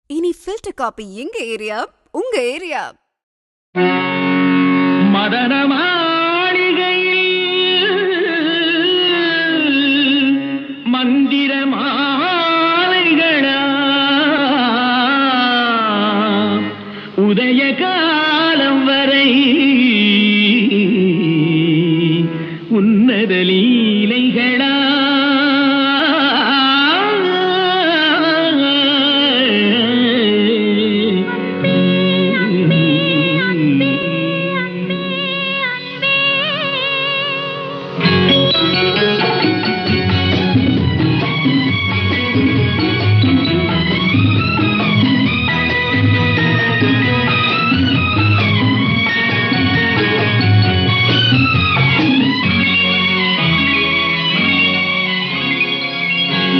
இனி filter coffee எங்க area, உங்க ஏரியா. மதன மாளிகையில் மந்திர மாலைகளா உதய காலம் வரை உன்னத லீலைகளா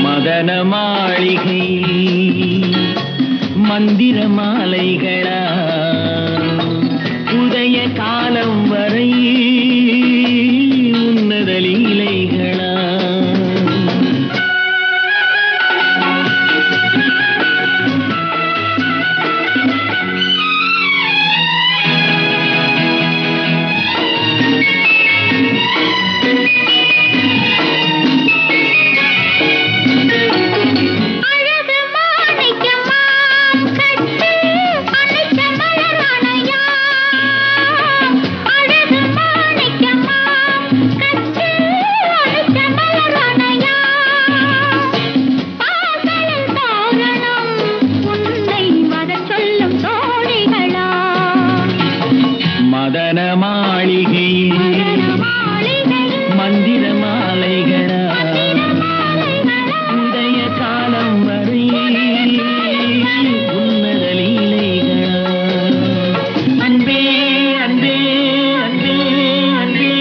மதன மாளிகை மந்திர மாலைகளா உதய காலம் வரை உன்னத லீலைகளா. மதன மாளிகை மந்திர மாலைகளா உதய காலம் வரை உன்னத லீலைகளா. அன்பே அன்பே அன்பே அன்பே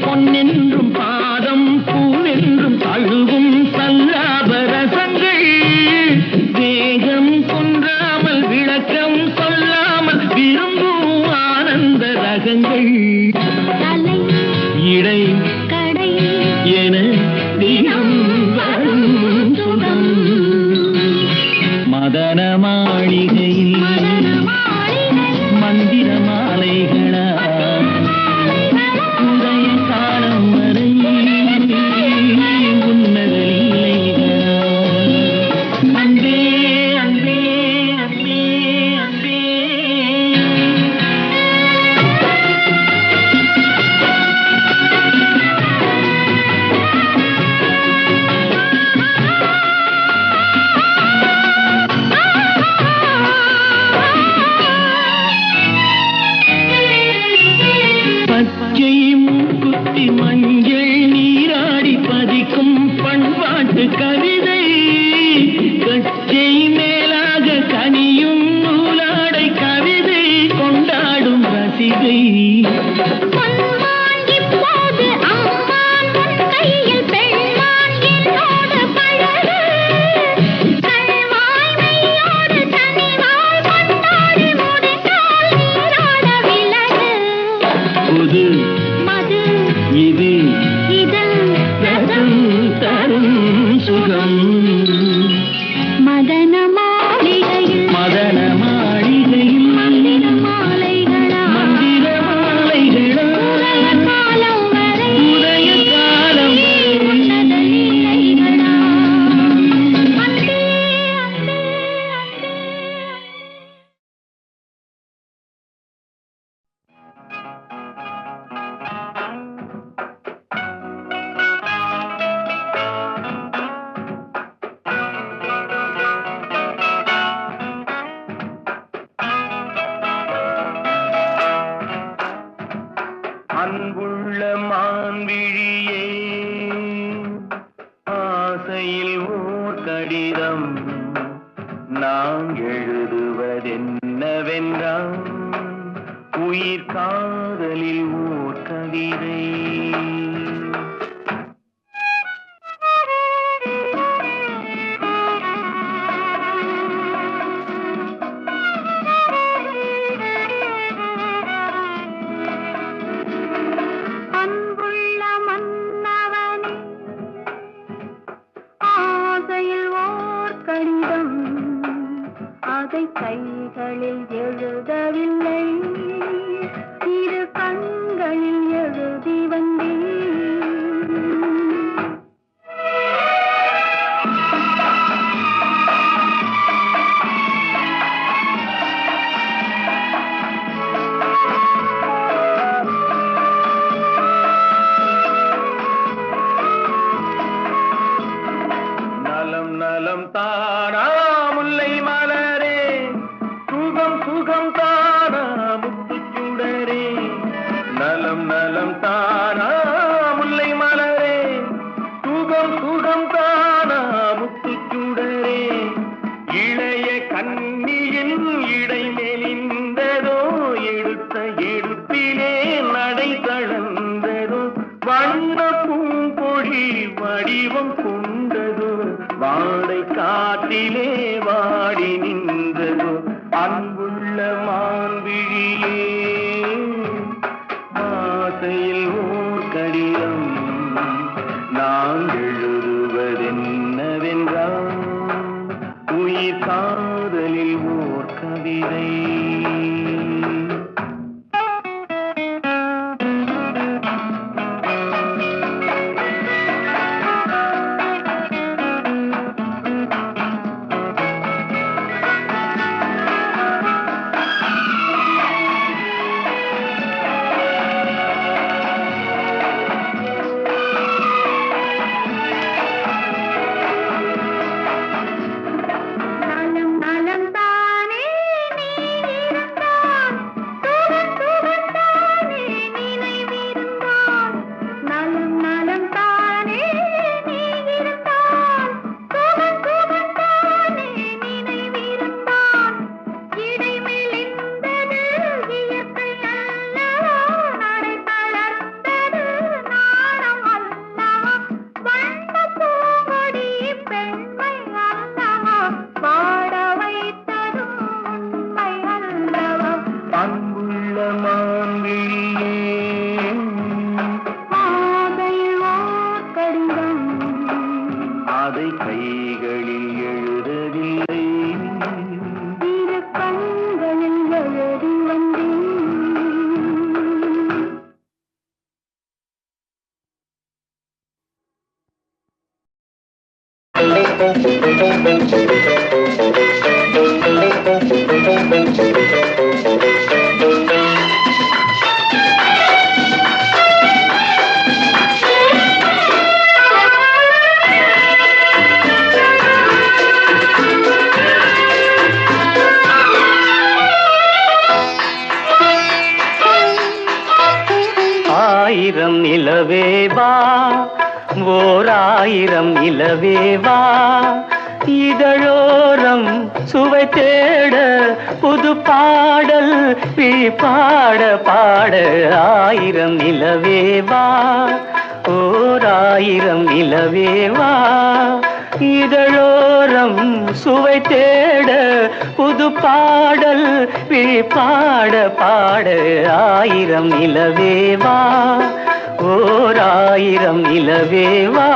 பொன்னென்றும் பாதம் பூவென்றும் தழுவும் சல்லாபரசங்கள் வேகம் கொன்றாமல் விளக்கம் சொல்லாமல் விரும்பும் ஆனந்த ரகங்கள் இடை கடை என தினம் வரும் சுகம். மதன மாளிகையில் மந்திர மாலைகளா உதய காலம் வரை உன்னத லீலைகளா. அன்பே அன்பே அன்பே அன்பே பச்சை மூக்குத்தி மஞ்சள் நீராடி பதிக்கும் பண்பாட்டு கவிதை கச்சை மேலாக கனியும் நூலாடை கவிதை கொண்டாடும் ரசிகை. இது தரும் சுகம். மதன ஆசையில் ஓர் கடிதம் நான் எழுதுவதென்னவென்றால் உயிர் காதலில் ஓர் கவிதை. கைகளில் எழுதவில்லை, இரு கண்களில் எழுதி வந்தேன். நலம் நலம் தானா முல்லை மலரே, சுகம் சுகம் தானா முத்துச்சுடரே. நலம் நலம் தானா முல்லை மலரே, சுகம் சுகம் தானா முத்துச்சுடரே. இளைய கண்ணியின் இடை மெலிந்ததோ, எடுத்த எடுப்பிலே நடை தளர்ந்ததோ. வண்ண பூங்கொடி வடிவம் கொண்டதோ, வாடை காட்டிலே வாடி நின்றதோ. அன்புள்ள மான்விழியே, ஆசையில் ஓர் கடிதம் நான் எழுதுவதென்னவென்றால் உயிர் காதலில் ஓர் கவிதை. அதை கைகளில் எழுதவில்லை, இரு கண்களில் எழுதி வந்தேன். ஆயிரம் நிலவேவா, ஓர் ஆயிரம் நிலவேவா, இதழோரம் சுவை தேட புது பாடல் பாட பாட. ஆயிரம் நிலவேவா, ஓர் ஆயிரம் நிலவேவா, இதழோரம் சுவை தேட புது பாடல் பாட பாட. ஆயிரம் நிலவேவா, ஓர் ஆயிரம் நிலவேவா.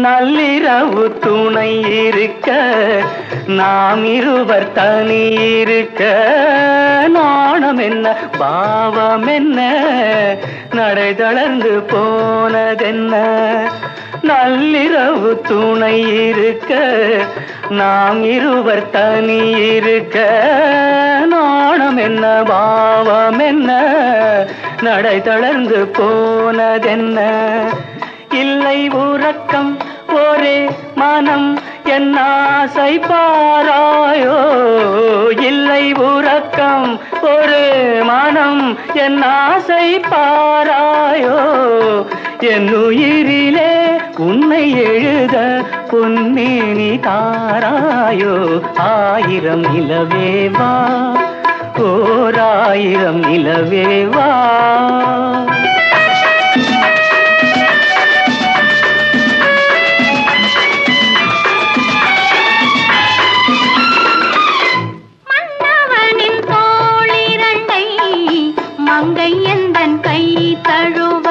நள்ளிரவு துணை இருக்க, நாம் இருவர் தனி இருக்க. நாணம் என்ன பாவம் என்ன, நடை தளர்ந்து போனதென்ன. நள்ளிரவு துணை இருக்க, நாம் இருவர் தனி இருக்க. நாணம் என்ன பாவம் என்ன, நடை தளர்ந்து போனதென்ன. இல்லை உறக்கம் ஒரே மனம் என் ஆசை பாராயோ இல்லை உறக்கம் ஒரு மனம் என் ஆசை பாராயோ என் உயிரிலே உன்னை எழுத பொன்னேனி தாராயோ ஆயிரம் நிலவேவா ஓர் ஆயிரம் நிலவேவா மங்கை எந்தன் கை தழுவ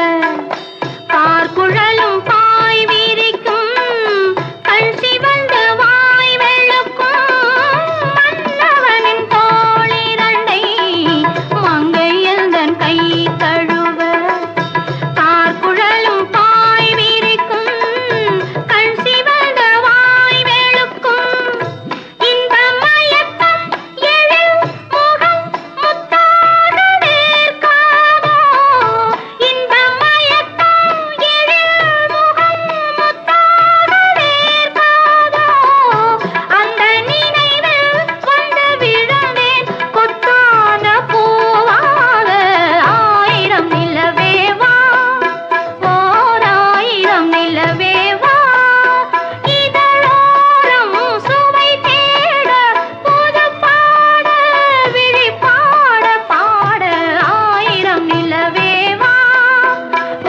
பார்க்குழலும் பாய் விரிக்கும் கண் சிவந்து வாய் வெளுக்கும் மன்னவனின் தோளிரண்டை மங்கை எந்தன் கை தழுவ பார்க்குழலும் பாய் விரிக்கும் கண் சிவந்து வாய் வெளுக்கும் இந்த மயக்கம் எழில் முகம் முத்தாக வேர்க்காதோ இந்த மயக்கம் எழில் முகம் முத்தாக வேர்க்காதோ அந்த நினைவில் வந்து விழுந்தேன் கொத்தான பூவாக ஆயிரம் நிலவேவா ஓர் ஆயிரம் நிலவேவா இதழோரம் சுவை தேட புது பாட விழி பாட பாட ஆயிரம் நிலவேவா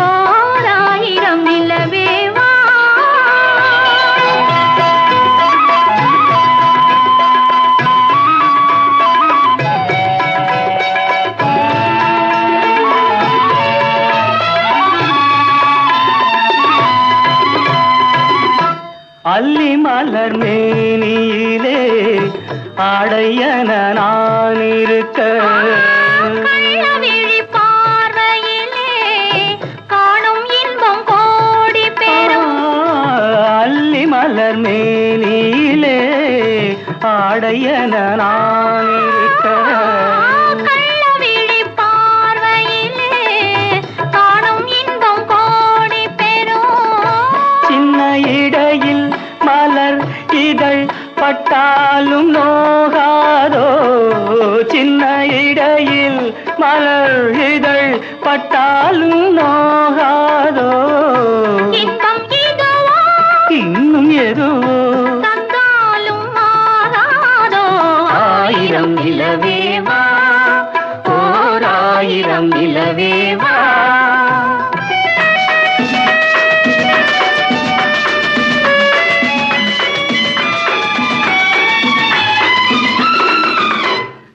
ஓர் ஆயிரம் நிலவேவா அல்லி மலர் மேனியிலே ஆடையன நான் இருக்க கள்ளவிழி பார்வையிலே காணும் இன்பம் கோடி பெறும் அல்லி மலர் மேனியிலே ஆடையன நான் இருக்க கள்ளவிழி பார்வையிலே காணும் இன்பம் கோடி பெறும் சின்ன இடையில் மலர் இதழ் பட்டாலும் நோகாதோ சின்ன இடையில் மலர் இதழ் பட்டாலும் நோகாதோ இன்பம் இதுவோ இன்னும் எதுவோ தந்தாலும் மாறாதோ ஆயிரம் நிலவேவா ஓர் ஆயிரம் நிலவேவா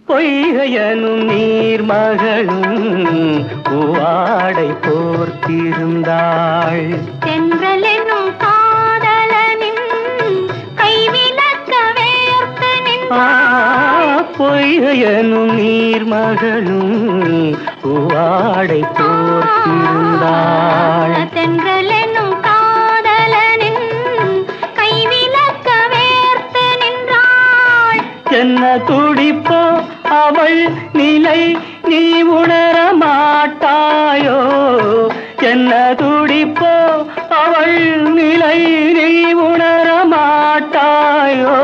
பொய்கையனும் நீர்மகளும் பூவாடை போர்த்திருந்தாள் தென்றல் என்னும் காதலனின் கைவிலக்க வேர்த்து நின்றாள் பொய்கையனும் நீர்மகளும் பூவாடை போர்த்திருந்தாள் தென்றல் என்னும் காதலனின் கைவிலக்க வேர்த்து நின்றாள் என்ன துடிப்போ அவள் நிலை நீ உணர மாட்டாயோ என்ன துடிப்போ அவள் நிலை நீ உணர மாட்டாயோ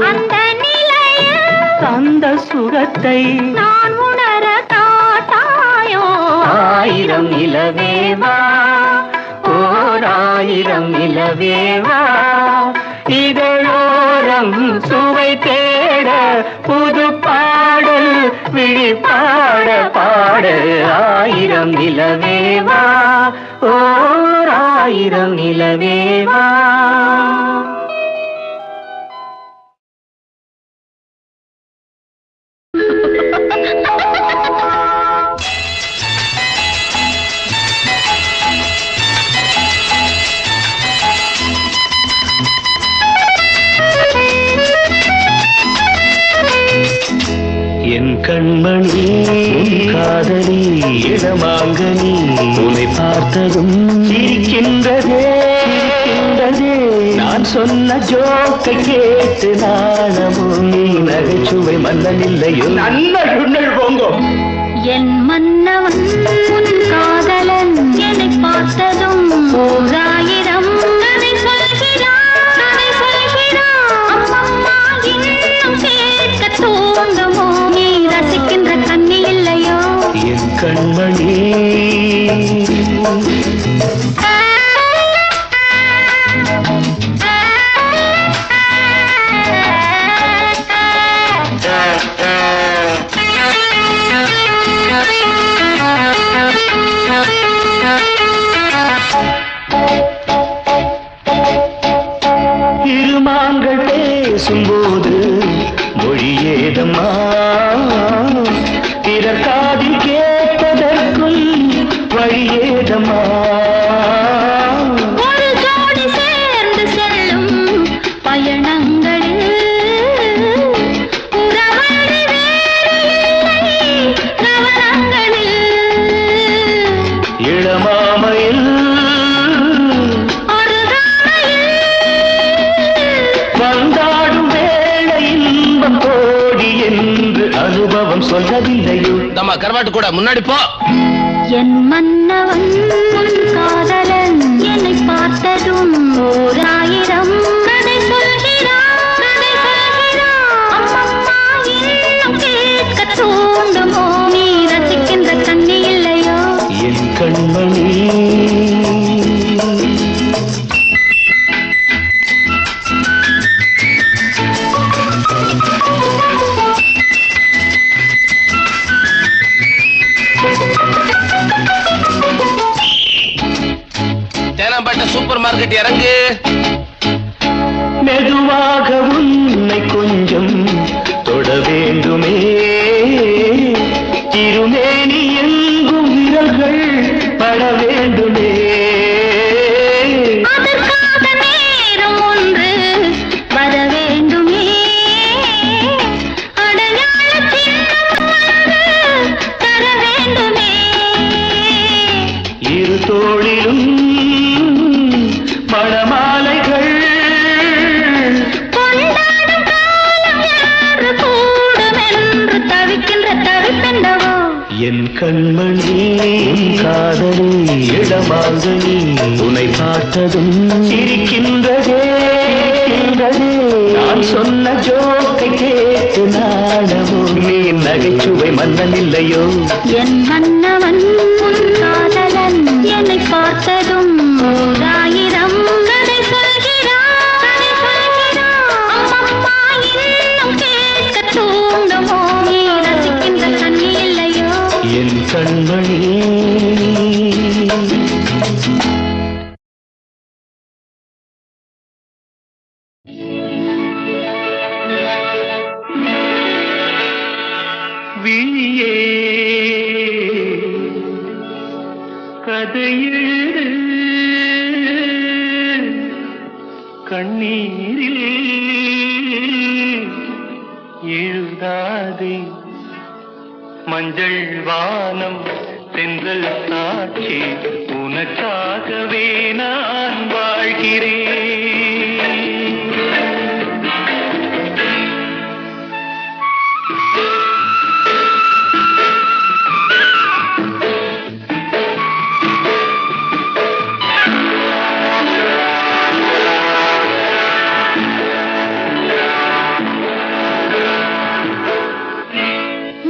அந்த நிலையில் தந்த சுகத்தை நான் உணர காட்டாயோ ஆயிரம் நிலவேவா ஓர் ஆயிரம் நிலவேவா இதழோரம் சுவை தேட புது பாடல் விழி பாட பாட ஆயிரம் நிலவேவா ஓர் ஆயிரம் நிலவேவா என் கண்மணி காதலி இடமாங்கனி உன்னை பார்த்ததும் சிரிக்கின்றதே நான் சொன்ன ஜோக்கை கேட்டு நாணமும் நீ நகைச்சுவை மன்னன் இல்லையோ நல்ல போங்கோ என் மன்னவன் உன் காதலன் என்னை பார்த்ததும் ஓராயிரம் கதை சொல்கிறான் பேசும்போது மொழி ஏதம்மா பிறர் காதில் கேட்பதற்கும் வழி ஏதம்மா ஒரு ஜோடி சேர்ந்து செல்லும் பயணங்களில் உறவன்றி வேறு இல்லை கவனங்களில் இளமாமையில் வந்தாடும் வேளை இன்பம் கோடி என்று அனுபவம் சொல்லவில்லையோ நம்ம கருவாட்டு கூட முன்னாடி போ. என் மன்னவன் உன் காதலன் என்னை பார்த்ததும் ஓர் ஆயிரம் கதை சொல்கிறான் அம்மம்மா இன்னும் கேட்க தூண்டுமோ நீ ரசிக்கின்ற கண்ணி இல்லையோ என் கண்மணி தேனாம்பேட்டை சூப்பர் மார்க்கெட் இறங்கு. மெதுவாக உன்னை கொஞ்சம் தொட வேண்டுமே திருமேனி எங்கும் விரல்கள் பட வேண்டுமே அதற்காக நேரம் ஒன்று வர வேண்டுமே அடையாள சின்னம் ஒன்று தர வேண்டுமே இரு தோளிலும் மணமாலைகள் கொண்டாடும் காலம் யாரு கூடும் என்று தவிக்கின்ற தவிப்பெண்டவோ என் கண்மணி காதலி இடமாங்கனி உன்னை பார்த்ததும் சிரிக்கின்றதே நான் சொன்ன ஜோக்கை கேட்டு நாடமோ நீ நகைச்சுவை மன்னன் இல்லையோ என் மன்னவன் உன் காதலன் என்னை பார்த்ததும் ஓர் ஆயிரம் கதை சொல்கிறான் அம்மம்மா இன்னும் கேட்க தூண்டுமோ நீ ரசிக்கின்ற கண்ணி இல்லையோ என் கண்மணி விழியே கதையெழு கண்ணீரில் எழுதாதே மஞ்சள் வானம் தென்றல் சாட்சி உனக்காகவே நான் வாழ்கிறேன்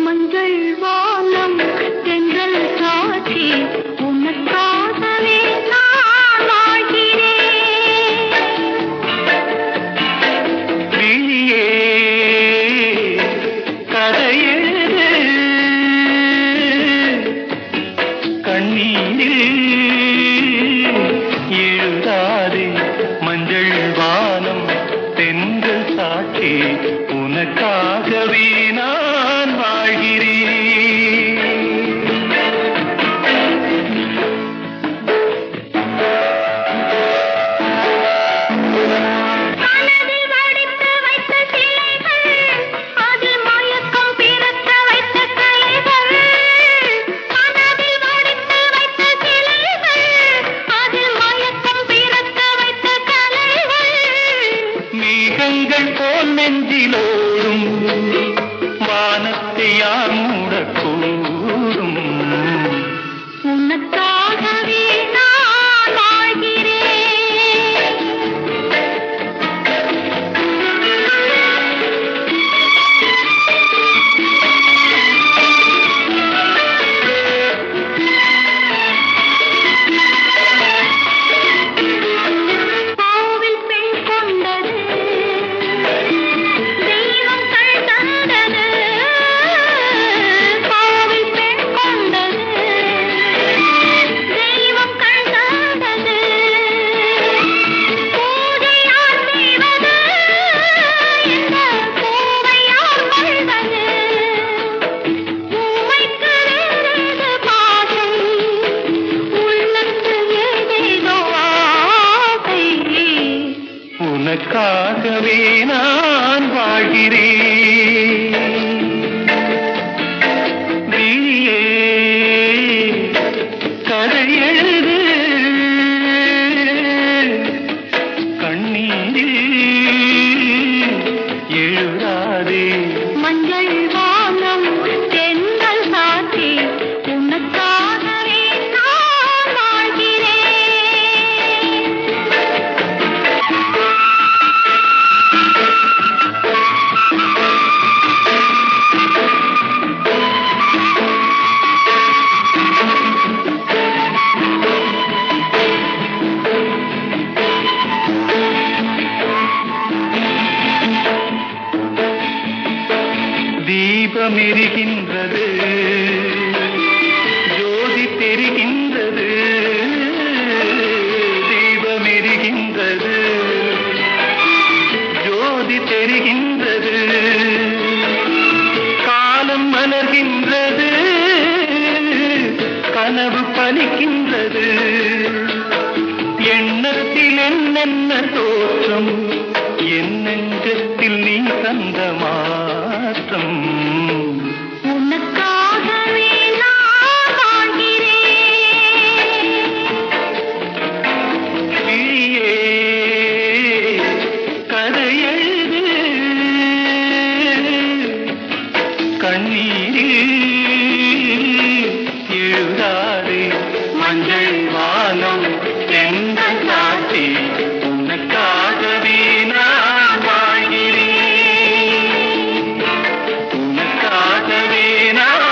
மஞ்சள் வானம் தென்றல் சாட்சி உனக்காகவே நான் வாழ்கிறேன் விழியே கதையெழு கண்ணீரில் எழுதாதே மஞ்சள் வானம் தென்றல் சாட்சி உனக்காகவே நான் வாழ்கிறேன் மனதில் வடித்து வைத்த சிலைகள் அதில் மயக்கம் பிறக்க வைத்த கலைகள் மனதில் வடித்து வைத்த சிலைகள் அதில் மயக்கம் பிறக்க வைத்த கலைகள் மேகங்கள் போல் நெஞ்சிலோடும் வானத்தை யார் மூடக்கூடும் உனக்காகவே நான் வாழ்கிறேன் கோவில் பெண் கொண்டது தெய்வம் கண் தந்தது வாழ்கிறேன். விழியே கதை எழுது, கண்ணீரில் எழுதாதே. மஞ்சள் வானம் தென்றல் காட்டி உனக்காகவே நான் வாழ்கிறேன். தீபம் எரிகின்றது, ஜோதி தெரிகின்றது. தீபம் எரிகின்றது, ஜோதி தெரிகின்றது. காலம் மலர்கின்றது, கனவு பலிக்கின்றது. எண்ணத்தில் என்னென்ன தோற்றம், என் நெஞ்சத்தில் நீ தந்த மாற்றம். உனக்காகவே நான் வாழ்கிறேன். விழியே கதை எழுது, கண்ணீரில் எழுதாதே. மஞ்சள் வானம் தென்றல் காட்டி உனக்காகவே நான் வாழ்கிறேன். உனக்காகவே நான்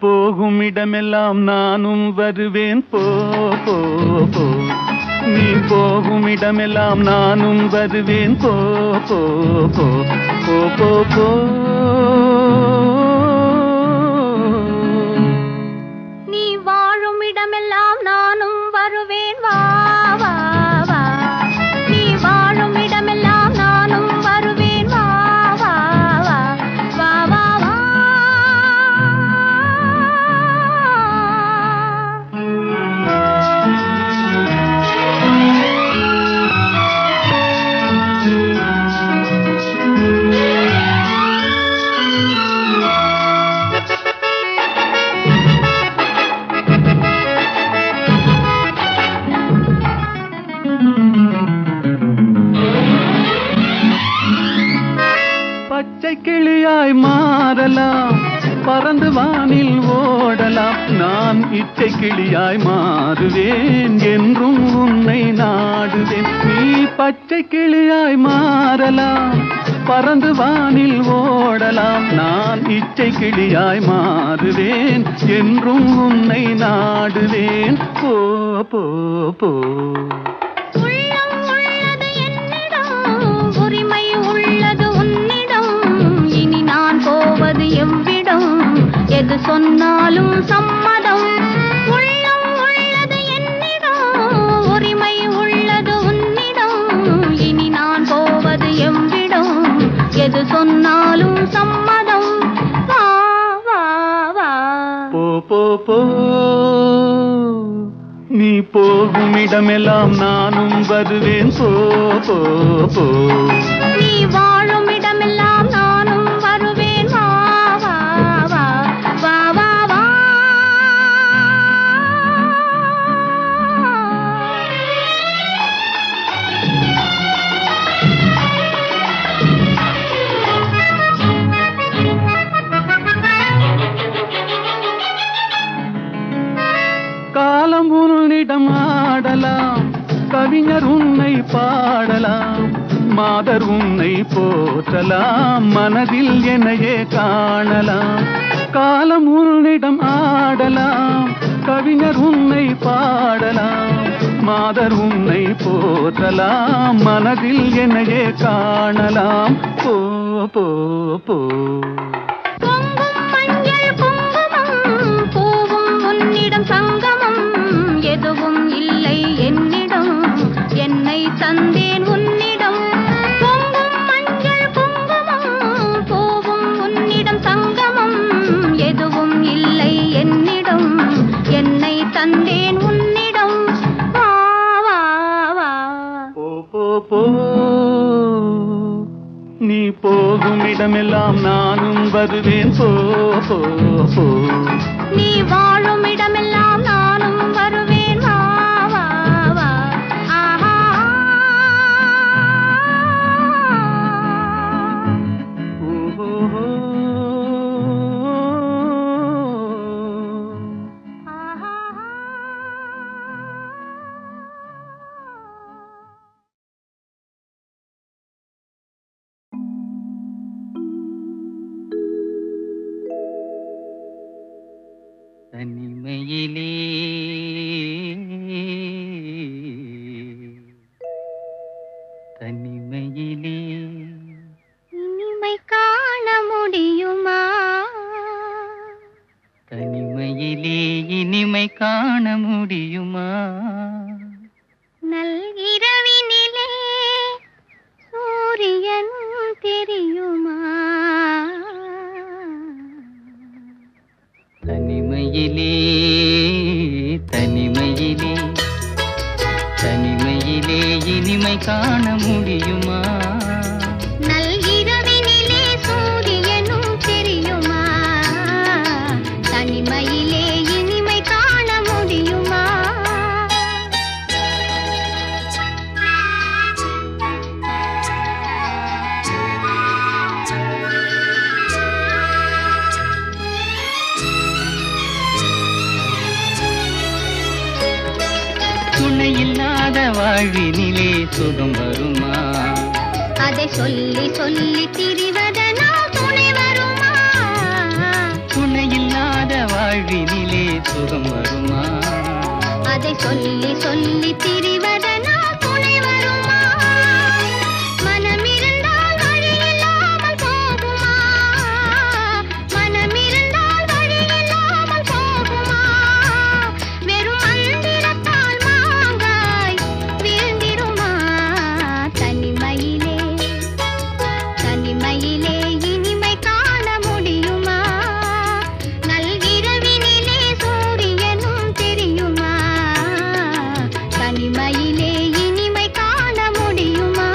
போகும் இடமெல்லாம் நானும் வருவேன் போ போ போ. நீ போகும் இடமெல்லாம் நானும் வருவேன் போ போ போ போ போ போ. நீ வாழும் இடமெல்லாம் நானும் வருவேன் வா வா வா. நீ வாழும் இடமெல்லாம் நானும் வருவேன் வா வா வா வா வா வா. பச்சை கிளியாய் மாறலாம், பறந்து வானில் ஓடலாம். நான் இச்சை கிளியாய் மாறுவேன், என்றும் உன்னை நாடுவேன். நீ பச்சை கிளியாய் மாறலாம், பறந்து வானில் ஓடலாம். நான் இச்சை கிளியாய் மாறுவேன், என்றும் உன்னை நாடுவேன். போ போ போ. உள்ளம் உள்ளது என்னிடம், உரிமை உள்ளது உன்னிடம். இனி நான் போவது எவ்விடம், எது சொன்னாலும் சம்மதம். உள்ளம் உள்ளது என்னிடம், உரிமை உள்ளது உன்னிடம். இனி நான் போவது எவ்விடம், எது சொன்னாலும் சம்மதம். வா வா வா. போ போ போ. நீ போகும் இடமெல்லாம் நானும் வருவேன் போ போ போ. நீ வாழும் இடமெல்லாம் நானும் வருவேன் வா வா வா வா வா வா. காலம் உன்னிடம் ஆடலாம், கவிஞர் உன்னை பாடலாம். மாதர் உன்னை போற்றலாம், மனதில் என்னையே காணலாம். காலம் உன்னிடம் ஆடலாம், கவிஞர் உன்னை பாடலாம். மாதர் உன்னை போற்றலாம், மனதில் என்னையே காணலாம். போ போ போ. பொங்கும் மஞ்சள் குங்குமம், பூவும் உன்னிடம் சங்கமம். எதுவும் இல்லை என்னிடம், என்னை தந்தேன் உன்னிடம். பொங்கும் மஞ்சள் குங்குமம், பூவும் உன்னிடம் சங்கமம். எதுவும் இல்லை என்னிடம், என்னை தந்தேன் உன்னிடம். வா வா வா. போ போ போ. நீ போகும் இடமெல்லாம் நானும் வருவேன் போ போ போ. நீ வாழும் இடமெல்லாம் நானும் வருவேன் வா வா வா. ஆஹா ஓஹோ. ஆஹா. தனிமையிலே தனிமையிலே இனிமை காண முடியுமா? தனிமையிலே இனிமை காண முடியுமா? நல்கிரவினிலே சூரியன் தெரியுமா? தனிமையிலே தனிமையிலே தனிமையிலே இனிமை காண முடியுமா? நல்கிரவினிலே சூரியனும் தெரியுமா? தனிமையிலே இனிமை காண முடியுமா? துணையில்லாத வாழ்வினிலே சுகம் வருமா? அதை சொல்லி சொல்லி திரிவதனால் துணை வருமா? துணையில்லாத வாழ் சுகம் வருமா? அதை சொல்லி சொல்லி திரிவதனால் துணை வருமா? மனம் இருந்தால் வழி இல்லாமல் போகுமா? மனம் இருந்தால் வழி இல்லாமல் போகுமா? வெறும் மந்திரத்தால் மாங்காய் வீழ்ந்திருமா? தனிமையிலே தனிமையிலே இனிமை காண முடியுமா? நல்கிரவினிலே சூரியனும் தெரியுமா? தனிமையிலே இனிமை காண முடியுமா?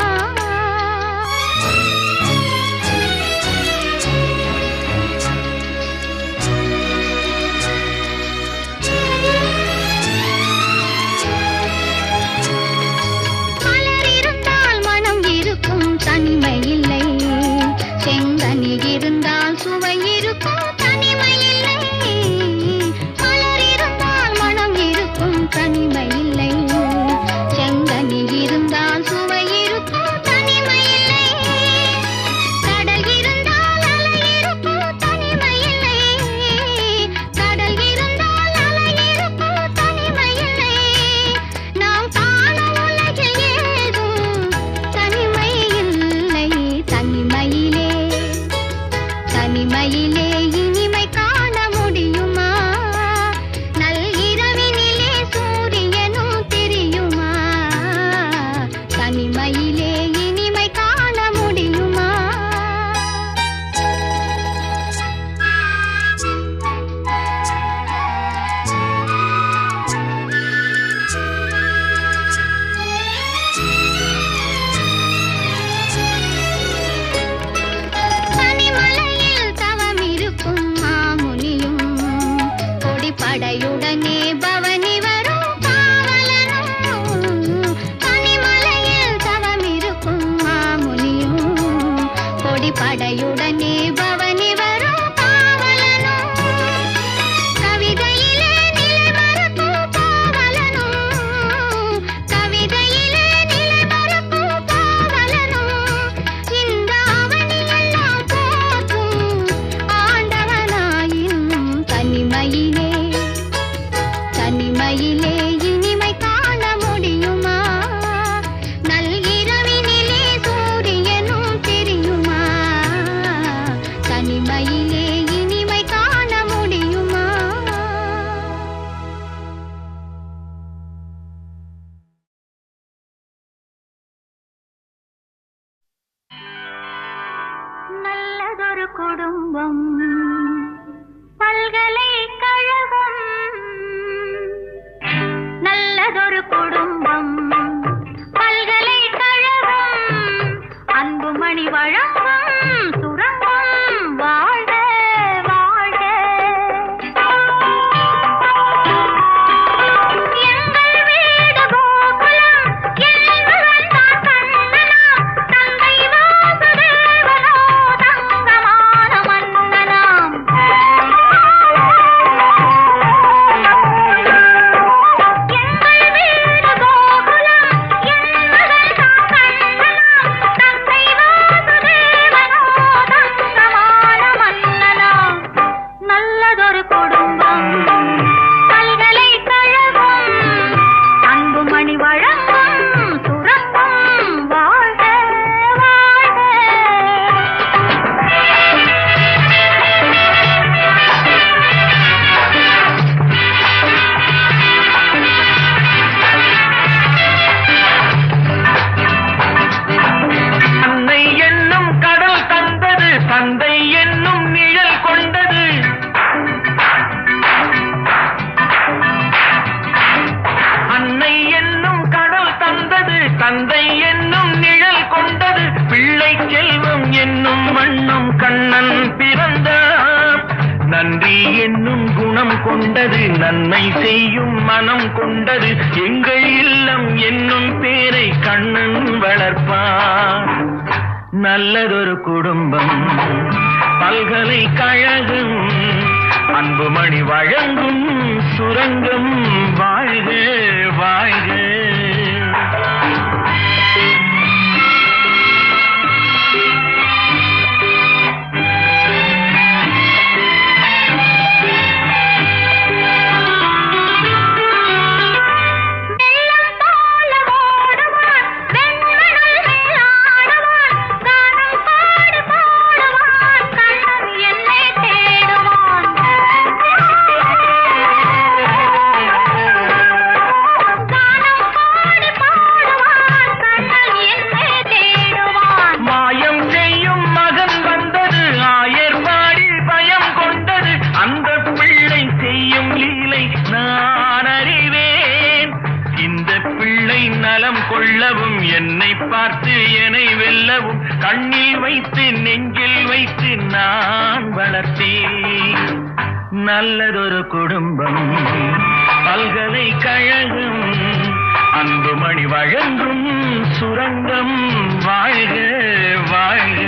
மலர் இருந்தால் மனம் இருக்கும் தனிமை இல்லை. செங்கனி இருந்தால் சுவை இருக்கும் தனிமை இல்லை. மலர் இருந்தால் மனம் இருக்கும் தனிமை இல்லை. செங்கனி இருந்தால் சுவை இருக்கும் தனிமை இல்லை. கடல் இருந்தால் அலை இருக்கும் தனிமை இல்லை. கடல் இருந்தால் அலை இருக்கும் தனிமை இல்லை. நாம் காணும் உலகில் ஏதும் தனிமை இல்லை. தனிமையிலே தனிமையிலே இனிமை காண முடியுமா? நல்கிரவினிலே சூரியனும் தெரியுமா? தனிமையிலே இனிமை காண முடியுமா? பனிமலையில் தவம் இருக்கும் மாமுனியும் கொடிப்படையுடனே பவனி வரும் காவலனும். பனிமலையில் தவம் இருக்கும் மாமுனியும் கொடிப்படையுடனே பவனி வரும் காவலனும். கவிதையிலே நிலை மறக்கும் காவலனும். கவிதையிலே நிலை மறக்கும் காவலனும். இந்த அவனியெல்லாம் போற்றும் ஆண்டவனாயினும் தனிமையிலே தனிமையிலே இனிமை காண முடியுமா? நல்கிரவினிலே சூரியனும் தெரியுமா? தனிமையிலே இனிமை காண முடியுமா? நல்லதொரு குடும்பம் பல்கலைக்கழகம். நல்லதொரு குடும்பம் பல்கலைக்கழகம். அன்புமணி வழங்கும் சுரங்கம். வாழ்க வாழ்க. எங்கள் வீடு கோகுலம். என்பவன் தான் கண்ணனாம். தந்தை வாசுதேவனோ தங்கமான மன்னனாம். எங்கள் வீடு கோகுலம். என்பவன் தான் கண்ணனாம். தந்தை வாசுதேவனோ தங்கமான மன்னனாம். நல்லதொரு குடும்பம் பல்கலைக்கழகம். அன்புமணி வழங்கும் சுரங்கம். வாழ்க வாழ்க. அன்னை என்னும் கடல் தந்தது, தந்தை என்னும் நிழல் கொண்டது. அன்னை என்னும் கடல் தந்தது, தந்தை என்னும் நிழல் கொண்டது. பிள்ளை செல்வம் என்னும் வண்ணம் கண்ணன் பிறந்தார். நன்றி என்னும் குணம் கொண்டது, நன்மை செய்யும் மனம் கொண்டது. எங்கள் இல்லம் என்னும் பேரை கண்ணன் வளர்ப்பார். நல்லதொரு குடும்பம் பல்கலைக்கழகம். அன்புமணி வழங்கும் சுரங்கம். வாழ்க வாழ்க. சொல்லவும் கண்ணில் வைத்து நெஞ்சில் வைத்து நான் வளர்த்தேன். நல்லதொரு குடும்பம், பல்கலைக்கழகம், அன்புமணி வழங்கும் சுரங்கம். வாழ்க வாழ்க.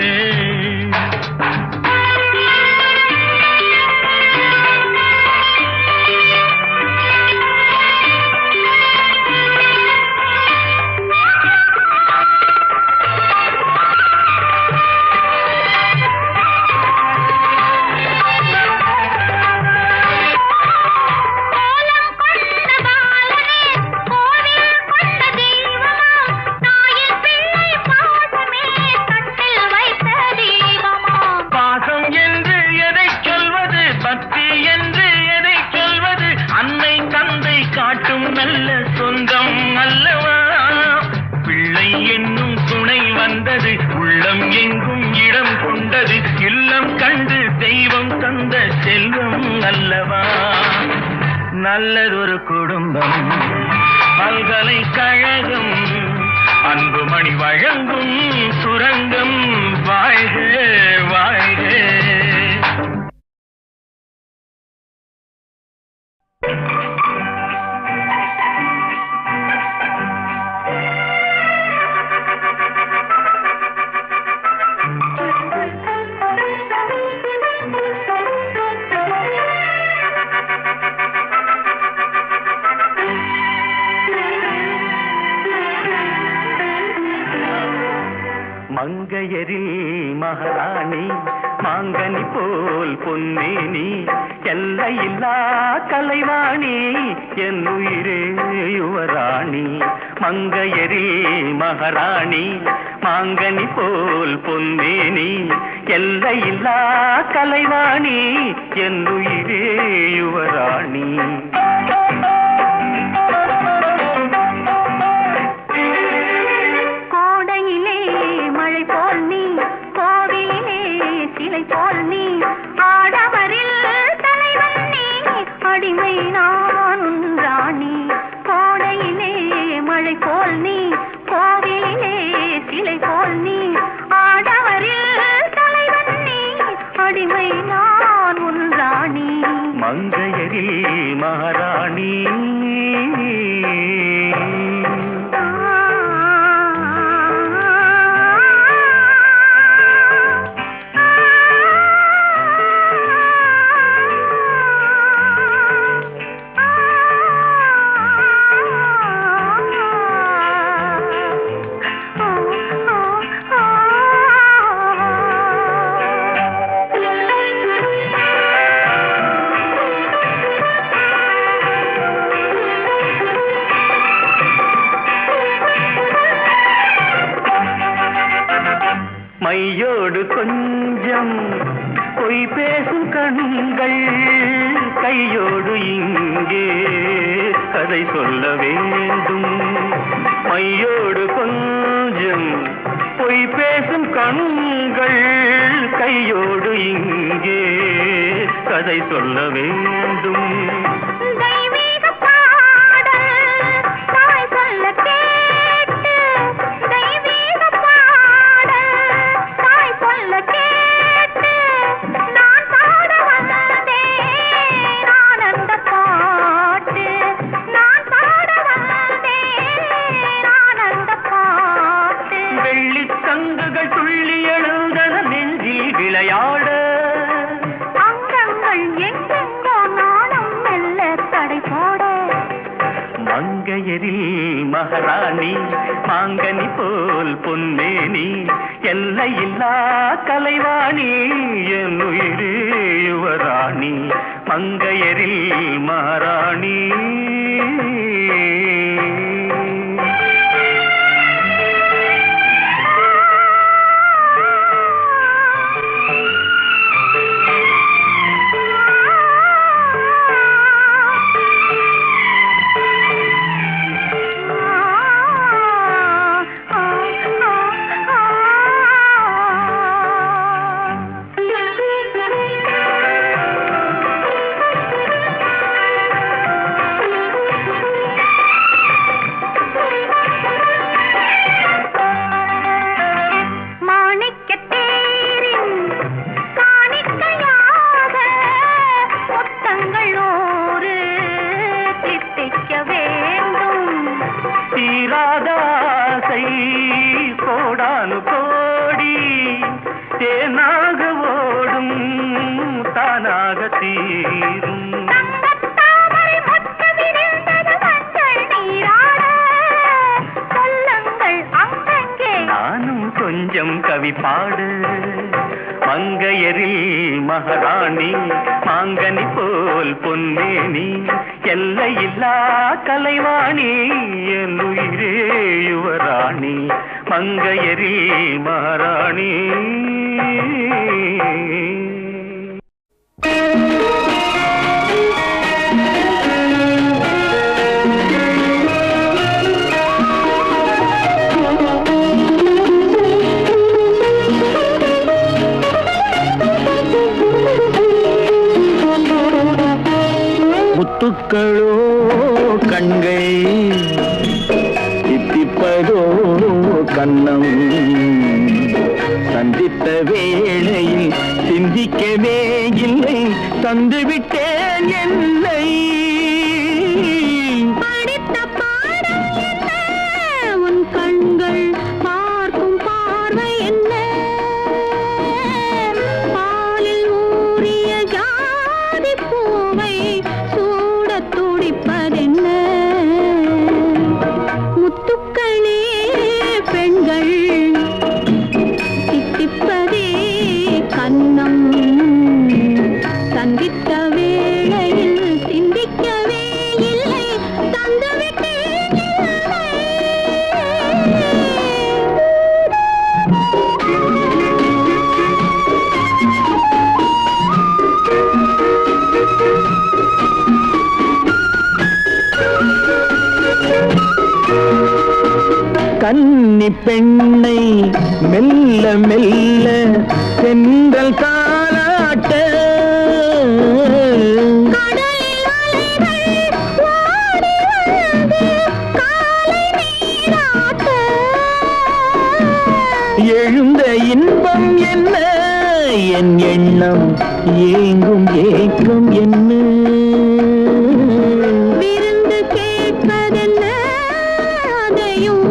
உள்ளம் எங்கும் இடம் கொண்டது, இல்லம் கண்டு தெய்வம் தந்த செல்வம் அல்லவா. நல்லதொரு குடும்பம், பல்கலைக்கழகம், அன்புமணி வழங்கும் சுரங்கம். வாழ்க வாழ்க. மங்கையரில் மகாராணி, மாங்கனி போல் பொன்னேனி, எல்லையில்லா கலைவாணி, என் உயிரே யுவராணி. மங்கையரில் மகாராணி, மாங்கனி போல் பொன்னேனி, எல்லையில்லா கலைவாணி, என் உயிரே யுவராணி. மங்கையரில் மகாராணி. மையோடு கொஞ்சம் பொய் பேசும் கண்கள், கையோடு இங்கே கதை சொல்ல வேண்டும். மையோடு கொஞ்சம் பொய் பேசும் கண்கள், கையோடு இங்கே கதை சொல்ல வேண்டும். மங்கையரில் மகாராணி, மாங்கனி போல் பொன்னேனி, எல்லையில்லா கலைவாணி, என் உயிரே யுவராணி. மங்கையரில் மகாராணி. தேனாக ஓடும் தானாக தீரும். தங்கத்தாமரை மொட்டு விரிந்தது மஞ்சள் நீராட. சொல்லுங்கள் அங்கங்கே. நானும் கொஞ்சம் கவி பாடு. மங்கையரில் மகாராணி மாங்கனி போல் பொன்னேனி எல்லையில்லா கலைவாணி என் உயிரே யுவராணி மங்கையரில் மகாராணி. முத்துக்களோ கண்கள் தித்திப்பதோ கண்ணம் சந்தித்த வேளையில் சிந்திக்கவே இல்லை தந்துவிட்டேன் என்னை. படித்த பாடம் என்ன? உன் கண்கள் பார்க்கும் பார்வை என்ன? பாலில் ஊறிய ஜாதி பூவை சூடத் துடிப்பதென்ன? முத்துக்களே பெண்கள் தித்திப்பதே கன்னம் சந்தித்த வேளையில் சிந்திக்கவே இல்லை தந்துவிட்டேன் இல்லை. கன்னி பெண்ணை மெல்ல மெல்ல சென்றல் தாலாட்ட கடலில் அலைகள் ஓடி வந்து காலை நீராட்ட. எழுந்த இன்பம் என்ன என் எண்ணம் ஏங்கும் ஏக்கம் என்ன. விருந்து கேட்பதென்ன? அதையும்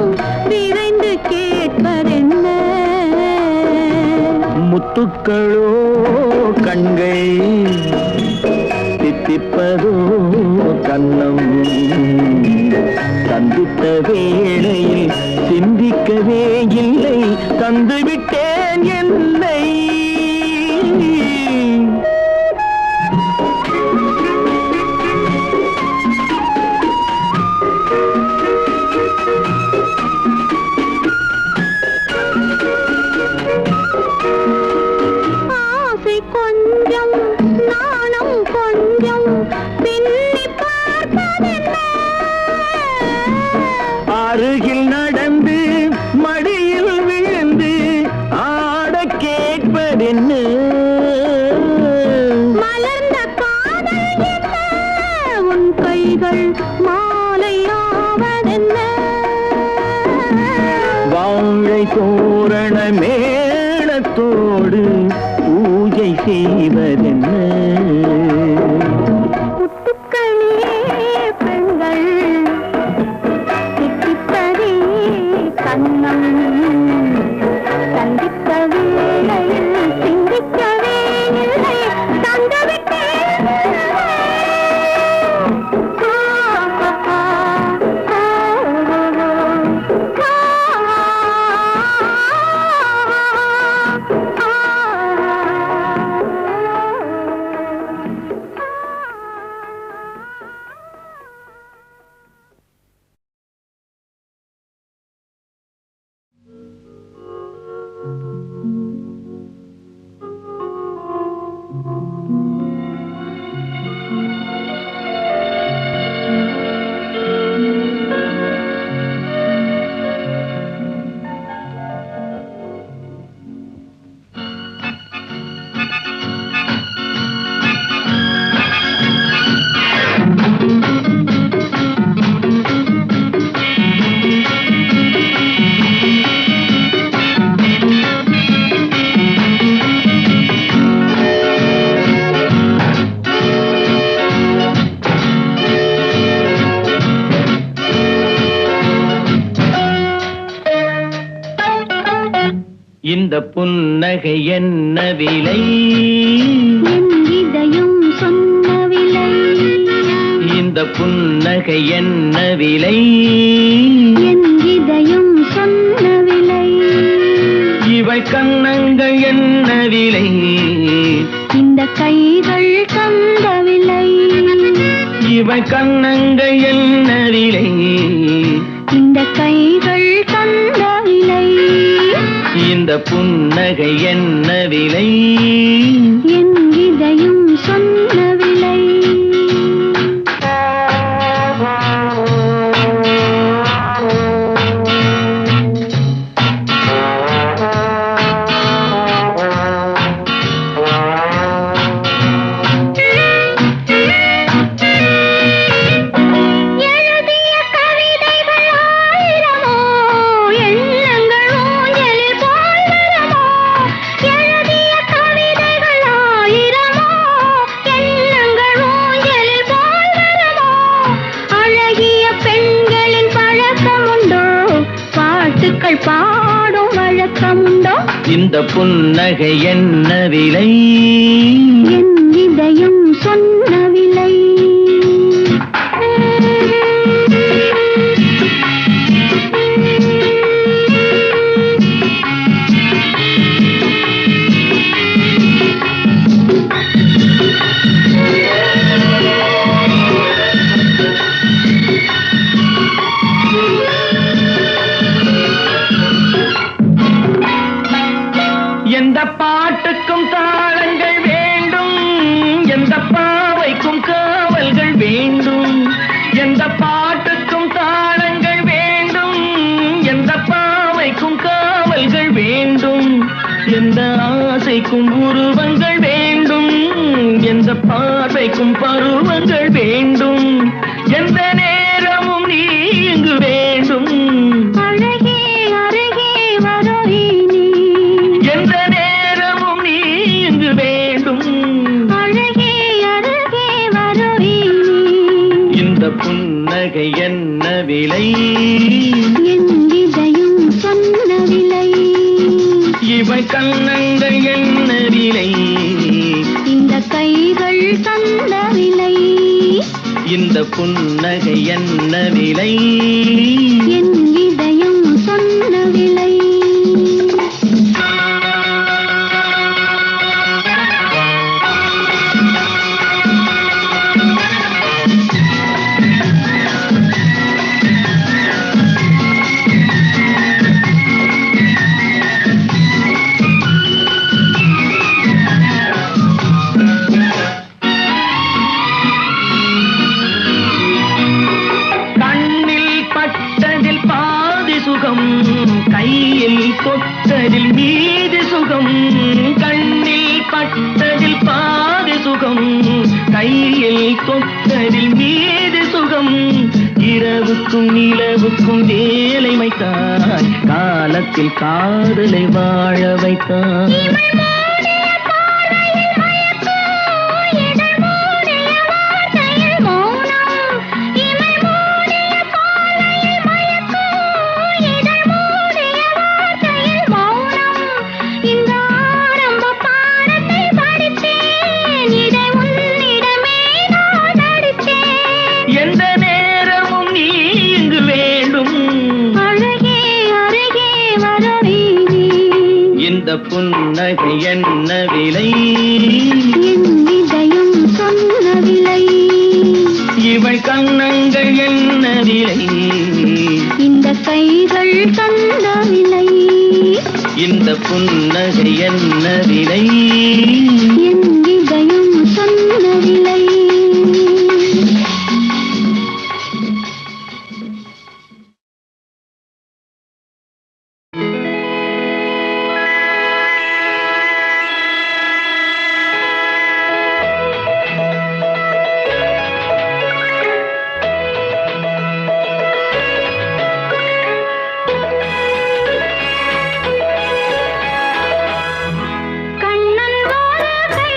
விரைந்து கேட்பதென்ன? முத்துக்களோ கண்கள் தித்திப்பதோ கண்ணம் சந்தித்த வேளையில் சிந்திக்கவே இல்லை தந்துவிட்டேன் என்னை. ஆசை கொஞ்சம் நாணம் கொஞ்சம் பின்னி பார்ப்பதென்ன? அருகில் நடந்து மடியில் விழுந்து ஆட கேட்பதென்ன. மலர்ந்த காதல் என்ன? உன் கைகள் மாலையாவதென்ன? வாழை தோரண மேளத்தோடு பூஜை செய்வதென்ன. முத்துக்களே பெண்கள் தித்திப்பதே கன்னம் சந்தித்த வேளையில் சிந்திக்கவே இல்லை தந்துவிட்டேன் இல்லை. இந்த புன்னகை என்ன விலை? என் இதயம் சொன்ன விலை. இந்த புன்னகை என்ன விலை? என் இதயம் சொன்ன விலை. இவள் கன்னங்கள் என்ன விலை? இந்த கைகள் தந்த விலை. இவள் கன்னங்கள் என்ன விலை? இந்த கைகள் தந்த விலை. இந்த புன்னகை என்ன விலை? என் இதயம் சொன்ன விலை. பாடும் வழக்கமுண்டோ? இந்த புன்னகை என்ன விலை? என் இதயம் சொன்ன விலை. எந்த பாட்டுக்கும் தாளங்கள் வேண்டும், எந்த பாவைக்கும் காவல்கள் வேண்டும். எந்த பாட்டுக்கும் தாளங்கள் வேண்டும், எந்த பாவைக்கும் காவல்கள் வேண்டும். எந்த ஆசைக்கும் உருவங்கள் வேண்டும், எந்த பார்வைக்கும் பருவங்கள் வேண்டும். எந்த நேரமும் நீ இங்கு வேண்டும். அழகே அருகே வருவி நீ. எந்த நேரமும் நீ இங்கு வேண்டும். அழகே அருகே வருவி நீ. இந்த புன்னகை என்ன விலை? என் இதயம் சொன்ன விலை. இவள் கன்னங்கள் என்ன விலை? இந்த கைகள் தந்த விலை. இந்த புன்னகை என்ன விலை? என் இதயம் சொன்ன விலை. கையில் தொட்டதில் மீது சுகம். கண்ணில் பட்டதில் பாதி சுகம், கையில் தொட்டதில் மீது சுகம். இரவுக்கும் நிலவுக்கும் வேலை வைத்தாய், காலத்தில் காதலை வாழ வைத்தாய். எந்த நேரமும் நீ இங்கு வேண்டும். அழகே அருகே வரவி நீ. இந்த புன்னகை என்ன விலை? என் இதயம் சொன்ன விலை. இவள் கன்னங்கள் என்ன விலை? இந்த கைகள் தந்த விலை. இந்த புன்னகை என்ன விலை? என் இதயம் சொன்ன விலை. கண்ணன் ஒரு கை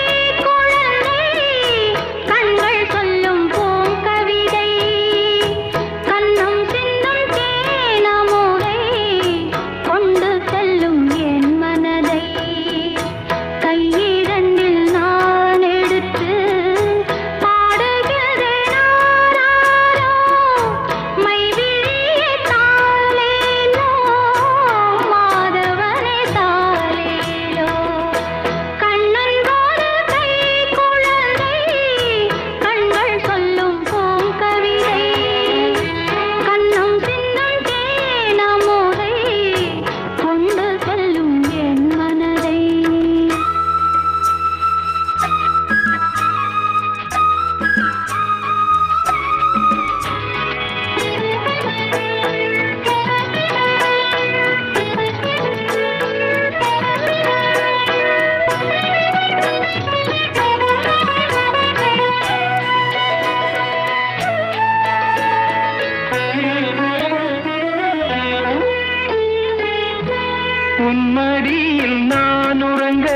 மடியில் நான் உறங்க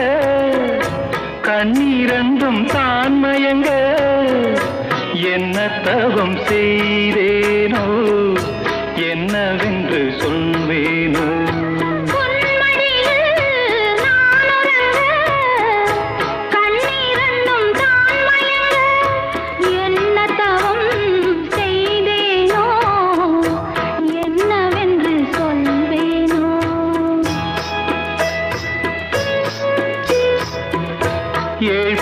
கண்ணீரண்டும் தான் மயங்க என்ன தவம் செய்தேனோ என்னவென்று சொல்வேனோ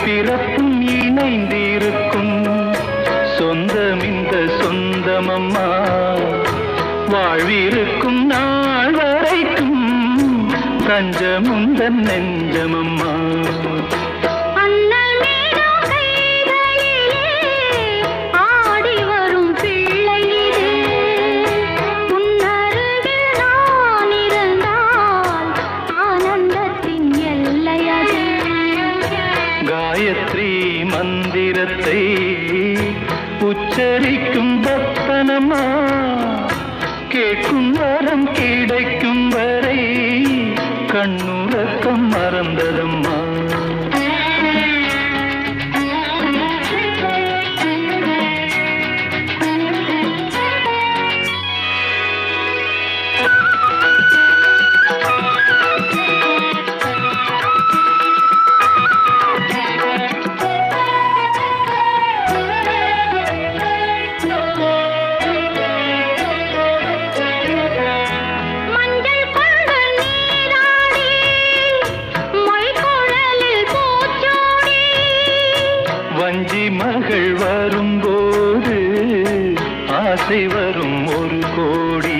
பிறப்பும் இணைந்திருக்கும் சொந்தம் இந்த சொந்தமம்மா வாழ்விருக்கும் நாள் வரைக்கும் தஞ்சமுந்தன் நெஞ்சமம்மா காயத்ரி மந்திரத்தை உச்சரிக்கும் பக்தனம்மா கேட்கும் வரம் கிடைக்கும் வரை கண்ணுறக்கம் மறந்ததம்மா வஞ்சி மகள் வரும்போது ஆசை வரும் ஒரு கோடி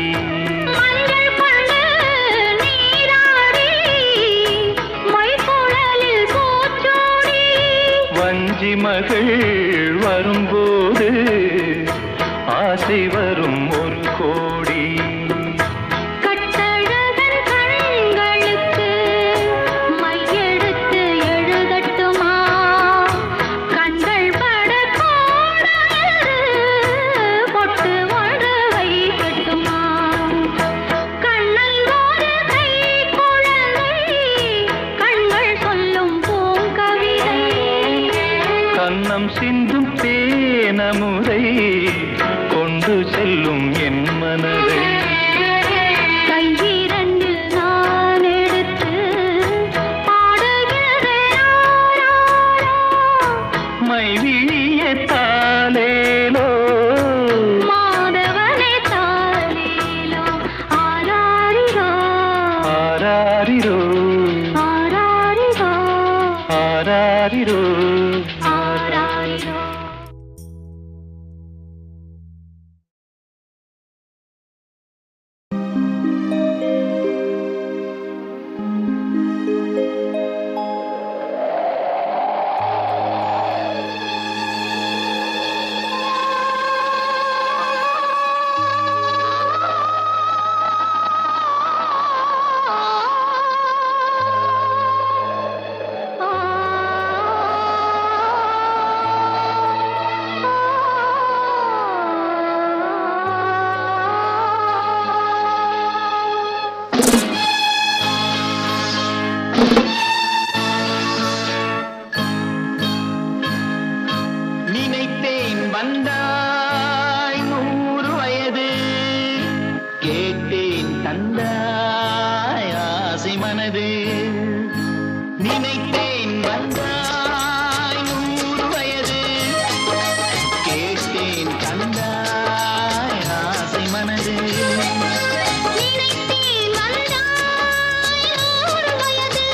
வஞ்சி மகள் வரும்போது ஆசை வரும் ஒரு கோடி கண்ணம் சிந்தும் தேனமுதை கொண்டு செல்லும் என் மனதை கையிரண்டில் நான் எடுத்து பாடுகிறேன் மைவிழிய தாலேலோ மாதவனே தாலேலோ ஆராரிரோ ஆராரிரோ ஆராரிரோ ஆராரிரோ ஆராரிரோ. நினைத்தேன் வந்தாய் 100 வயது கேட்டேன் தந்தாய் ஆசை மனது நினைத்தேன் வந்தாய் 100 வயது கேட்டேன் தந்தாய் ஆசை மனது நினைத்தேன் வந்தாய் 100 வயது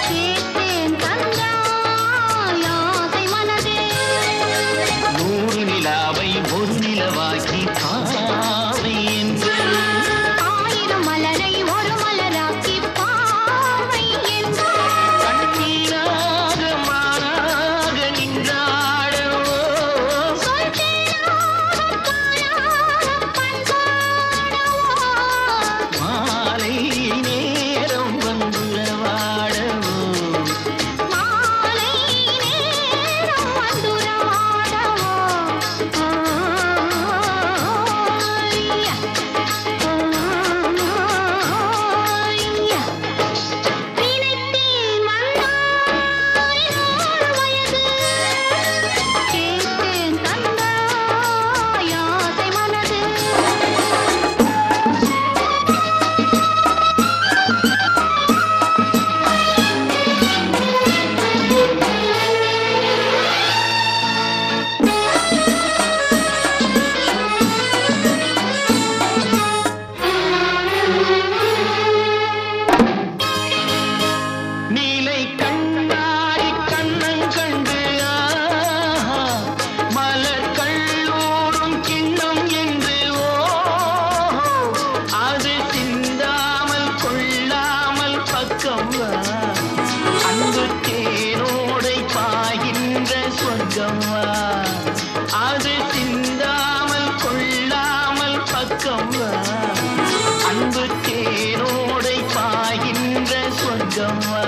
கேட்டேன் தந்தாய் ஆசை மனது 100 நிலாவை ஒரு நிலவாக்கி பாவை என்று 1000 மலரை ஒரு மலராக்கி பாவை என்று கண்ணீரா பக்கம் வா அன்பு தேரோடை பாய்கின்ற சொர்க்கம் வா அது சிந்தாமல் கொள்ளாமல் பக்கம் வா அன்பு தேரோடை பாய்கின்ற சொர்க்கம் வா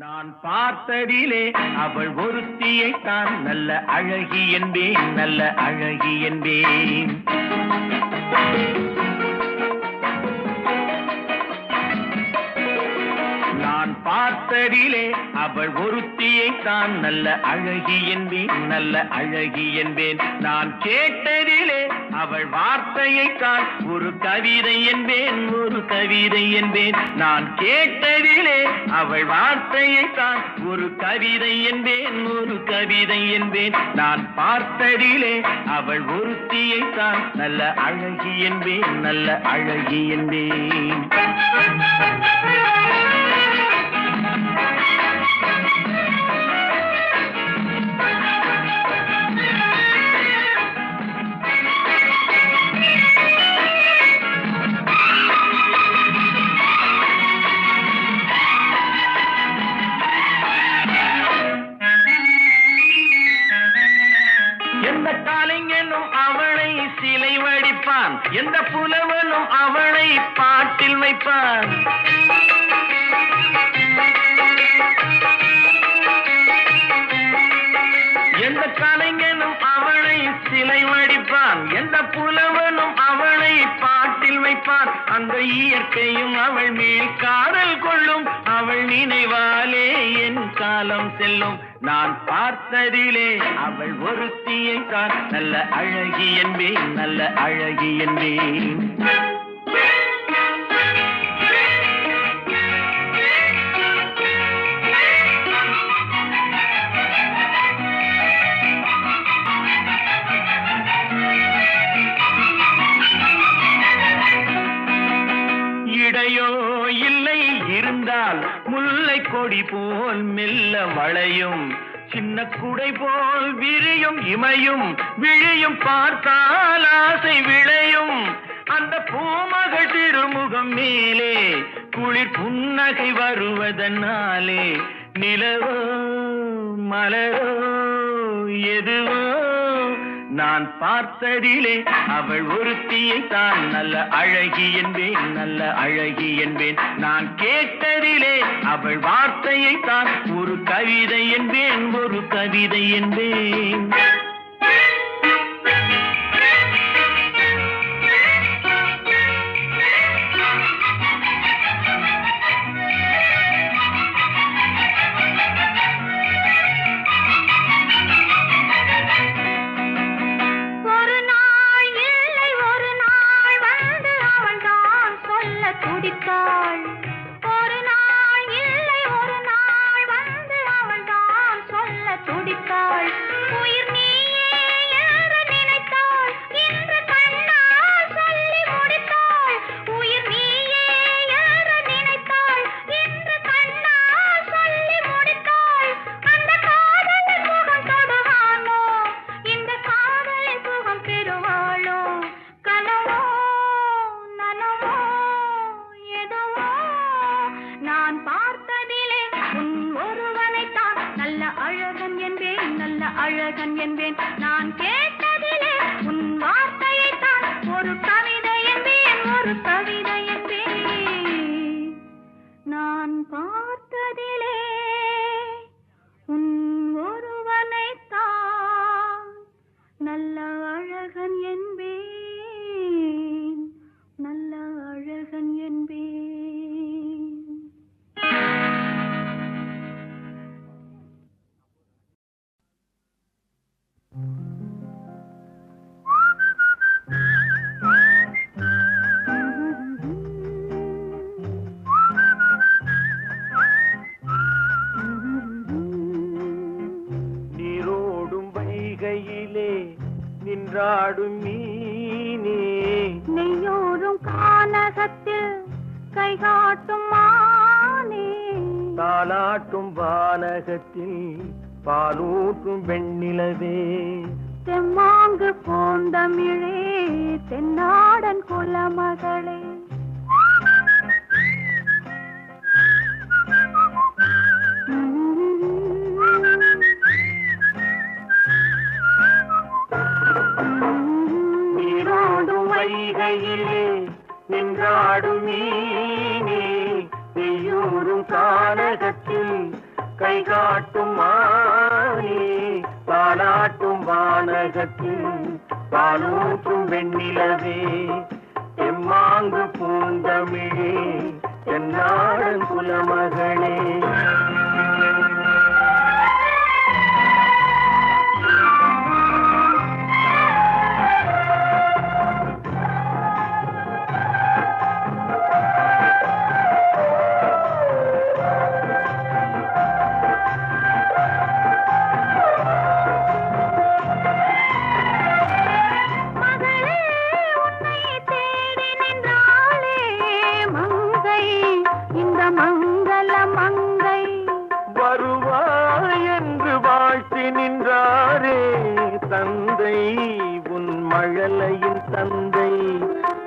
நான் பார்த்ததிலே அவள் ஒருத்தியை தான் நல்ல அழகி என்பேன், நல்ல அழகி என்பேன். நான் பார்த்ததிலே அவள் ஒருத்தியை தான் நல்ல அழகி என்பேன், நல்ல அழகி என்பேன். நான் கேட்டதிலே அவள் வார்த்தையை தான் ஒரு கவிதை என்பேன், ஒரு கவிதை என்பேன். நான் கேட்டதிலே அவள் வார்த்தையை தான் ஒரு கவிதை என்பேன், ஒரு கவிதை என்பேன். நான் பார்த்ததிலே அவள் ஒருத்தியை தான் நல்ல அழகி என்பேன், நல்ல அழகி என்பேன். எந்த காலைஞனும் அவளை சிலை வடிப்பான், எந்த புலவனும் அவளை பாட்டில் வைப்பான். எந்த கலைஞனும் அவளை சிலை வடிப்பான், எந்த புலவனும் அவளை பாட்டில் வைப்பான். அந்த இயற்கையும் அவள் மேல் காதல் கொள்ளும், அவள் நினைவாலே என் காலம் செல்லும். நான் பார்த்ததிலே அவள் ஒருத்தியை தான் நல்ல அழகி என்பேன், நல்ல அழகி என்பேன். இடையோ இல்லை இருந்தால் முல்லை கொடி போல் மெல்ல வளையும், சின்ன குடை போல் விரியும் இமையும் விழியும் பார்த்தால் ஆசை விளையும். அந்த பூமகள் திருமுகம் மேலே குளிர் புன்னகை வருவதனாலே நிலவோ மலரோ எதுவோ நான் பார்த்ததிலே அவள் ஒருத்தியை தான் நல்ல அழகி என்பேன், நல்ல அழகி என்பேன். நான் கேட்டதிலே அவள் வார்த்தையை தான் ஒரு கவிதை என்பேன், ஒரு கவிதை என்பேன். ஒரு நாள் இல்லை ஒரு நாள் வந்து அவள் தான் சொல்ல துடித்தாள். உயிர் நீயே என்று நினைத்தாள், இன்று கண்ணால் சொல்லி முடித்தாள். உயிர் நீயே என்று நினைத்தாள், இன்று கண்ணால் சொல்லி முடித்தாள். அந்த காதலின் முகம் தொடுவானோ, இந்த காதலின் சுகம் பெறுவாளோ. கனவோ நனவோ எதுவோ நான் பார்த்ததிலே உன் ஒருவனைத்தான் நல்ல அழகன் என்பேன், நல்ல அழகன் என்பேன். நான் கேட்டதிலே உன் வார்த்தையைத்தான் ஒரு கவிதை என்பேன், ஒரு கவிதை என்பேன். நான் பார்த்ததிலே உன் ஒருவனைத்தான் நல்ல அழகன் என்பேன், நல்ல அழகன் என்பேன். நீரோடும் வைகையிலே நின்றாடும் மீனே, நெய்யோரும் கானகத்தில் கைகாட்டும் மானே, தாலாட்டும் வானகத்தில் பாலூட்டும் வெண்ணிலவே, தெம்மாங்கு பூந்தமிழே தென்னாடன் குலமகளே. நீரோடும் வைகையிலே நின்றாடும் மீனே, நெய்யூரும் கானகத்தில் கை காட்டும் மானே தாலாட்டும் வானகத்தில் பாலூற்றும் வெண்ணிலவே எம்மாங்கு பூந்தமிழே என்னாடன் குலமகளே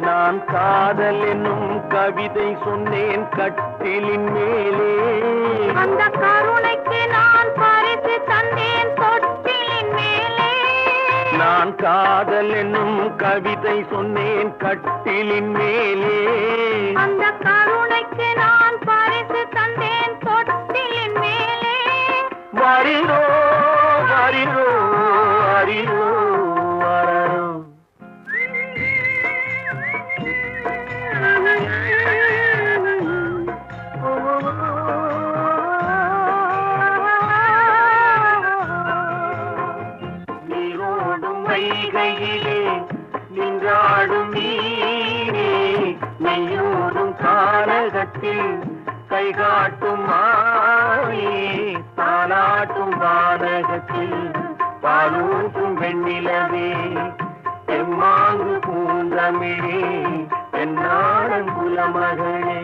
நான் காதல் என்னும் கவிதை சொன்னேன் கட்டிலின் மேலே அந்த கருணைக்கு நான் பரிசு தந்தேன் தொட்டிலின் மேலே நான் காதல் என்னும் கவிதை சொன்னேன் கட்டிலின் மேலே அந்த கருணைக்கு நான் பரிசு தந்தேன் தொட்டிலின் மேலே வரிரோ வரிரோ வரிரோ வரரோ கையிலே நின்றாடும் நீரே நெய்யூரும் காலகத்தில் கை காட்டும் மாயே தாலாட்டும் வானகத்தில் பாலூட்டும் வெண்ணிலவே எம்மாங்கு பூந்தமிழே என்னாடன் குலமகளே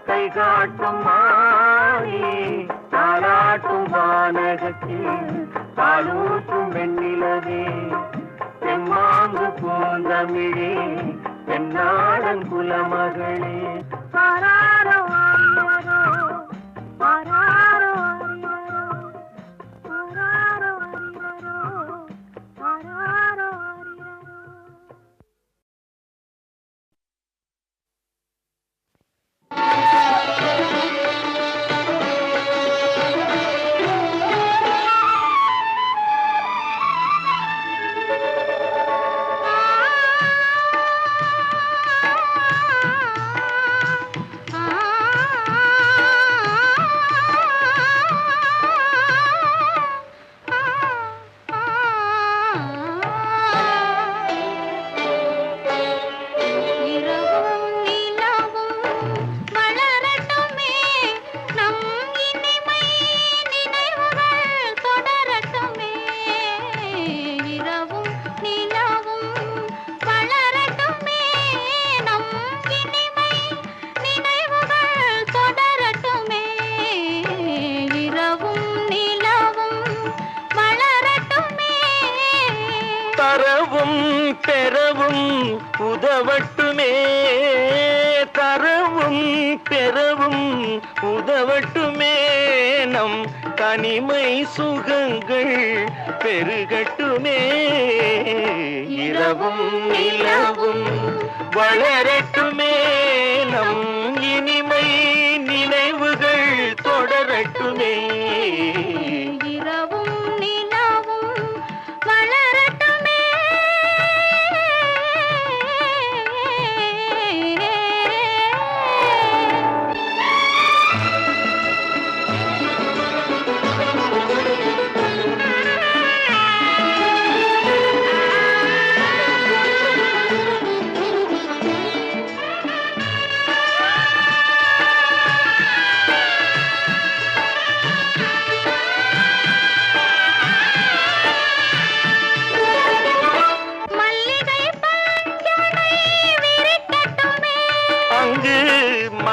கை காட்டும் மாயே தாலாட்டும் வானகத்தில் பாலூற்றும் வெண்ணிலவே எம்மாங்கு பூந்தமிழே என்னாடன் குலமகளே ஆராரோ ஆரிரோ ஆராரோ ஆரிரோ ஆராரோ ஆரிரோ ஆராரோ ஆரிரோ பெறவும் உதவட்டுமே தரவும் பெறவும் உதவட்டுமே நம் தனிமை சுகங்கள் பெருகட்டுமே இரவும் நிலவும் வளரட்டுமே நம் இனிமை நினைவுகள்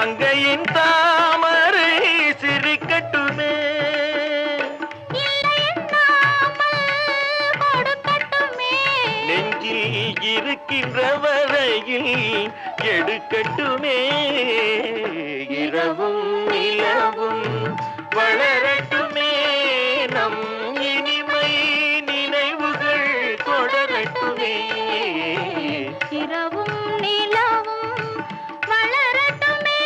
மங்கையின் தாமரை சிரிக்கட்டுமே நெஞ்சில் இருக்கின்ற வரையில் எடுக்கட்டுமே இரவும் நிலவும் வளரட்டுமே நம் இனிமை நினைவுகள் தொடரட்டுமே இரவும் நிலவும் வளரட்டுமே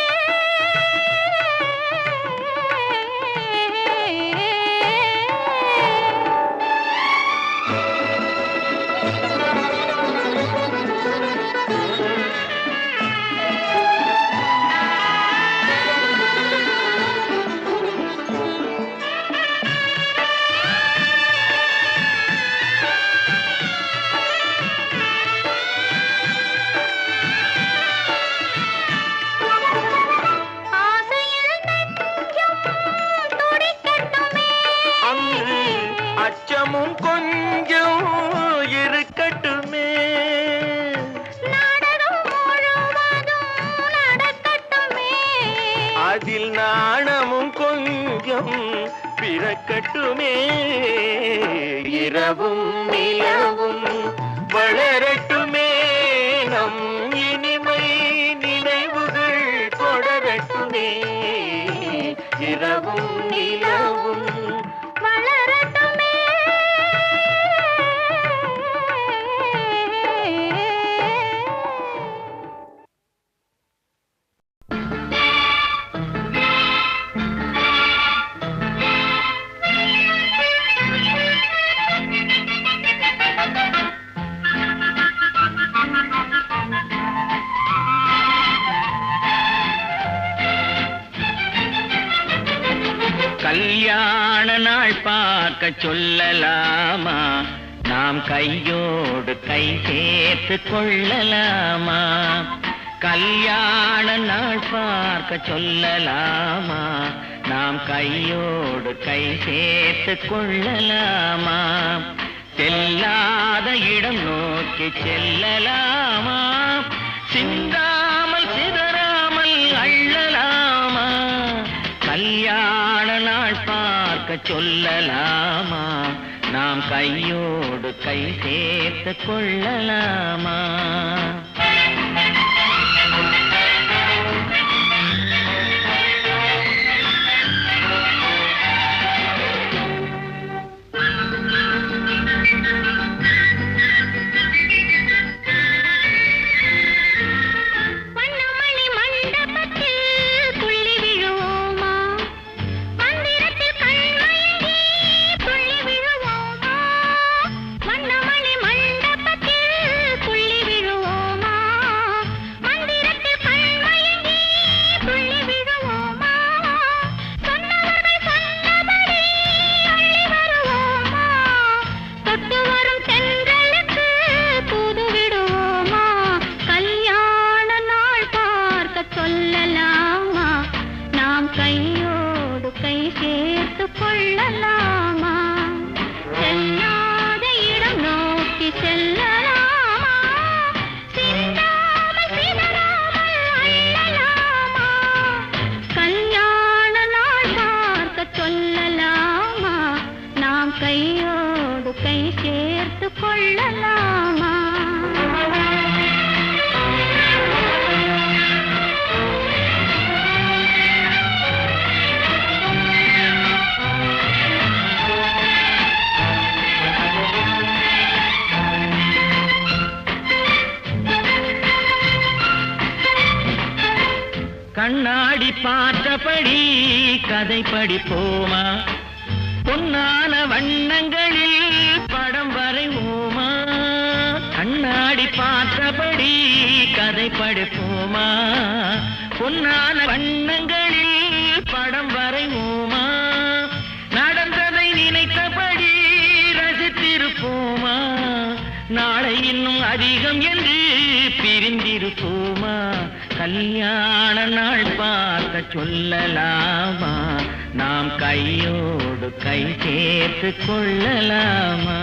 அச்சமும் கொஞ்சம் இருக்கட்டுமே அதில் நாணமும் கொஞ்சம் பிறக்கட்டுமே இரவும் நிலவும் வளரட்டுமே நம் இனிமை நினைவுகள் தொடரட்டுமே இரவும் நிலவும் வளரட்டுமே கல்யாண நாள் பார்க்க சொல்லலாமா நாம் கையோடு கை சேர்த்து கொள்ளலாமா கல்யாண நாள் பார்க்க சொல்லலாமா நாம் கையோடு கை சேர்த்து கொள்ளலாமா செல்லாத இடம் நோக்கி செல்லலாமா சிந்தாமல் சிதறாமல் அள்ளலாமா கல்யாண நாள் பார்க்க சொல்லலாமா நாம் கையோடு கை சேர்த்து கொள்ளலாமா கண்ணாடி பார்த்தபடி கதை படிப்போமா பொன்னான வண்ணங்களில் படம் வரைவோமா கண்ணாடி பார்த்தபடி கதை படிப்போமா பொன்னான வண்ணங்களில் படம் வரைவோமா நடந்ததை நினைத்தபடி ரசித்திருப்போமா நாளை இன்னும் அதிகம் என்று பிரிந்திருப்போமா கல்யாண நாள் பார்க்க சொல்லலாமா நாம் கையோடு கை சேர்த்து கொள்ளலாமா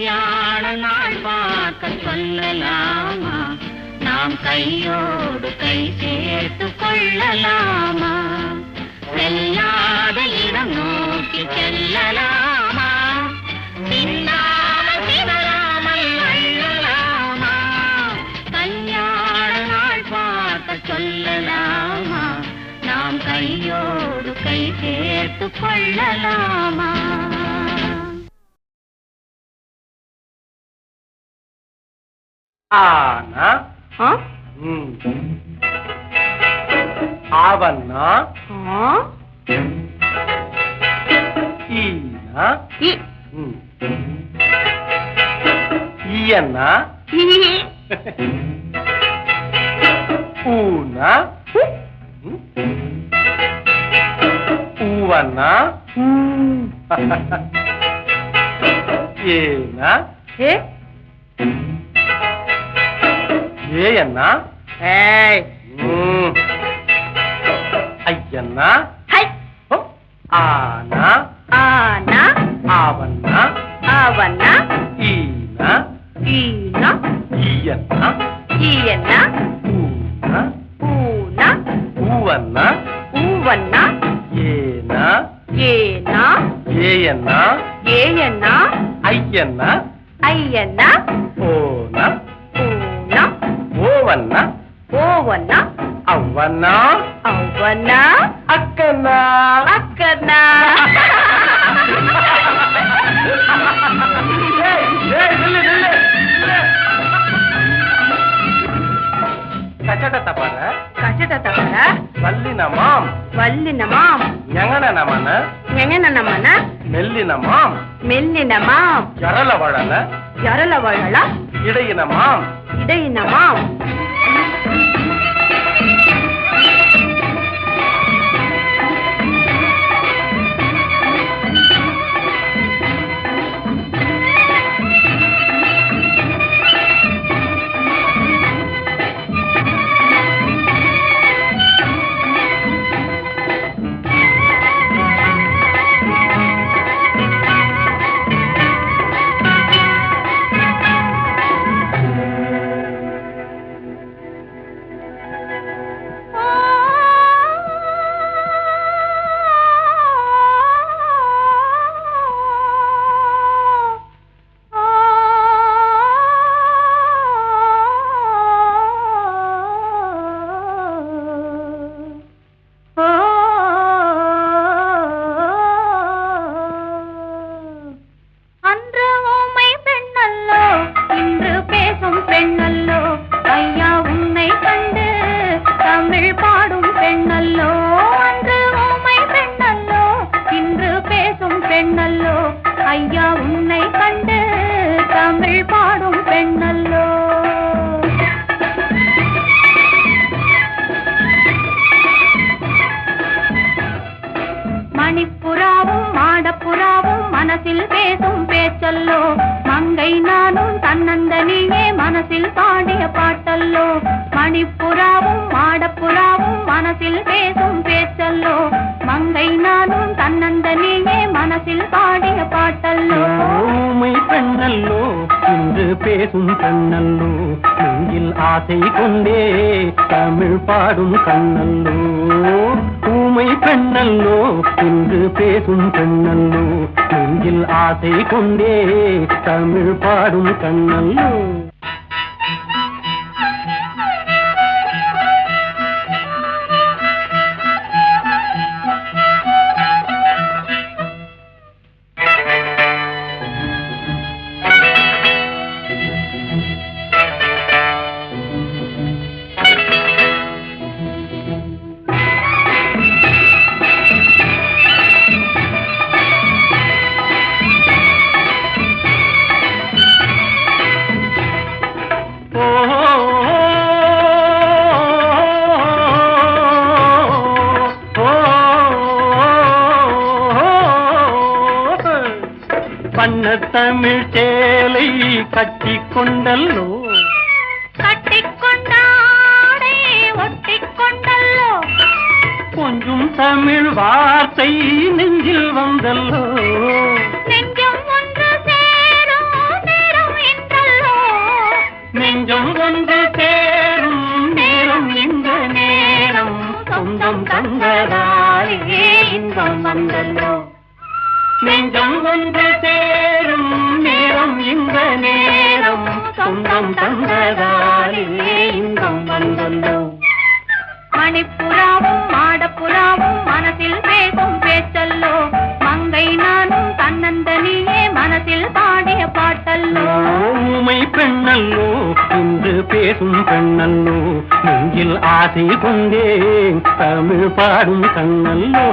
கல்யாண நாள் பார்க்க சொல்லலாமா, நாம் கையோடு கை சேர்த்து கொள்ளலாமா, செல்லாத இடம் நோக்கி செல்லலாமா, சின்னாமல் சிதறாமல் அள்ளலாமா, கல்யாண நாள் பார்க்க சொல்லலாமா, நாம் கையோடு கை சேர்த்து கொள்ளலாமா. ஆனா ஆவன்னா ஈனா ஈயன்னா ஊனா ஊவன்னா ஏனா ஏயன்னா ஐயன்னா ஆனா ஆனா ஆவன்னா ஆவன்னா ஈனா ஈனா ஈயன்னா ஈயன்னா ஊனா ஊனா ஊவன்னா ஊவன்னா ஏனா ஏனா ஏயன்னா ஏயன்னா ஐயன்னா ஐயன்னா ஓனா ஊனா ஓவன்னா ஓவன்னா அவ்வன்னா அவ்வன்னா அக்கன்னா அக்கன்னா. கச்சட தப்பார கச்சட தப்பர வல்லினமாம் வல்லினமாம் ஞங்கனமன ஞங்கனமன மெல்லினமாம் மெல்லினமாம் ஜரலவழல ஜரலவழல இடையினமாம் இடையினமாம். மணிப்புறாவும் மாடப்புறாவும் மனசில் பேசும் பேச்சல்லோ, மங்கை நானும் தன்னந்தனியே மனசில் பாடிய பாட்டல்லோ, மணிப்புறாவும் மாடப்புறாவும் மனசில் பேசும் பேச்சல்லோ, மங்கை நானும் தன்னந்தனியே மனசில் பாடிய பாட்டல்லோ. ஊமை பெண்ணல்லோ இன்று பேசும் பெண்ணல்லோ, நெஞ்சில் ஆசை கொண்டே தமிழ் பாடும் கண்ணல்லோ. ஊமை பெண்ணல்லோ இன்று பேசும் பெண்ணல்லோ, நெஞ்சில் ஆசை கொண்டே தமிழ் பாடும் கண்ணல்லோ. தமிழ் சேலை கட்டிக்கொண்டல்லோ, கட்டிக்கொண்டாடே ஒட்டிக்கொண்டல்லோ, கொஞ்சம் தமிழ் வார்த்தை நெஞ்சில் வந்தல்லோ, நெஞ்சம் ஒன்று சேரும் ஒன்று சேரும் நேரம் இந்த நேரம் சொந்தம் தந்ததாலே இன்பம் வந்தல்லோ. மணிப்புறாவும் மாடப்புறாவும் மனசில் பேசும் பேச்சல்லோ, மங்கை நானும் தன்னந்தனியே மனசில் பாடிய பாட்டல்லோ. ஊமை பெண்ணல்லோ இன்று பேசும் பெண்ணல்லோ, நெஞ்சில் ஆசை கொண்டே தமிழ் பாடும் கண்ணல்லோ.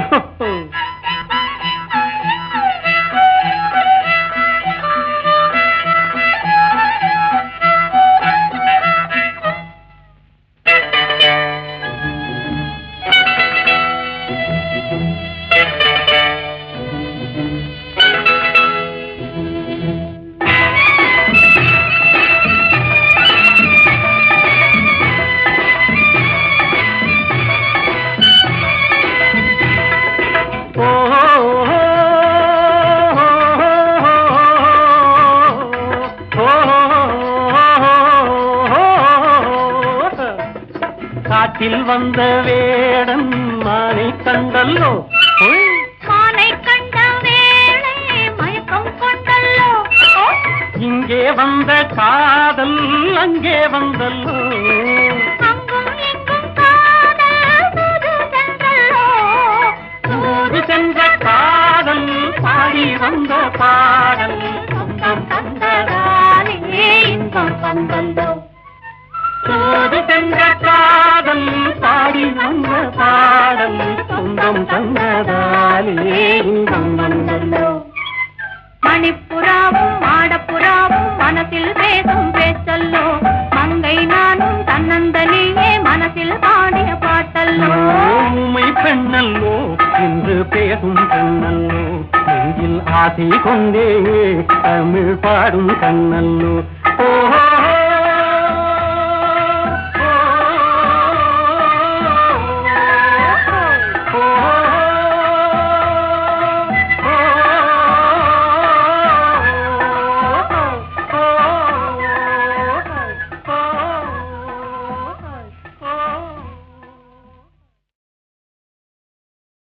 காட்டில் வந்த வேடன் மானை கண்டல்லோ, மானை கண்ட வேளை மயக்கம் கொண்டல்லோ. இங்கே வந்த காதல் அங்கே வந்தல்லோ. அங்கும் இங்கும் காதல் தூது சென்றல்லோ. தூது சென்ற காதல் பாடி வந்த பாடல் சொந்தம் தந்ததாலே இன்பம் வந்தல்லோ. தூது சென்ற காதல் பாடி வந்த பாடல் சொந்தம் தந்ததாலே இன்பம் வந்தல்லோ. மணிப்புறாவும் மாடப்புறாவும் மனசில் பேசும் பேச்சல்லோ, மங்கை நானும் தன்னந்தனியே மனசில் பாடிய பாட்டல்லோ. ஊமை பெண்ணல்லோ இன்று பேசும் பெண்ணல்லோ, நெஞ்சில் ஆசை கொண்டே தமிழ் பாடும் கண்ணல்லோ. ஓஹோ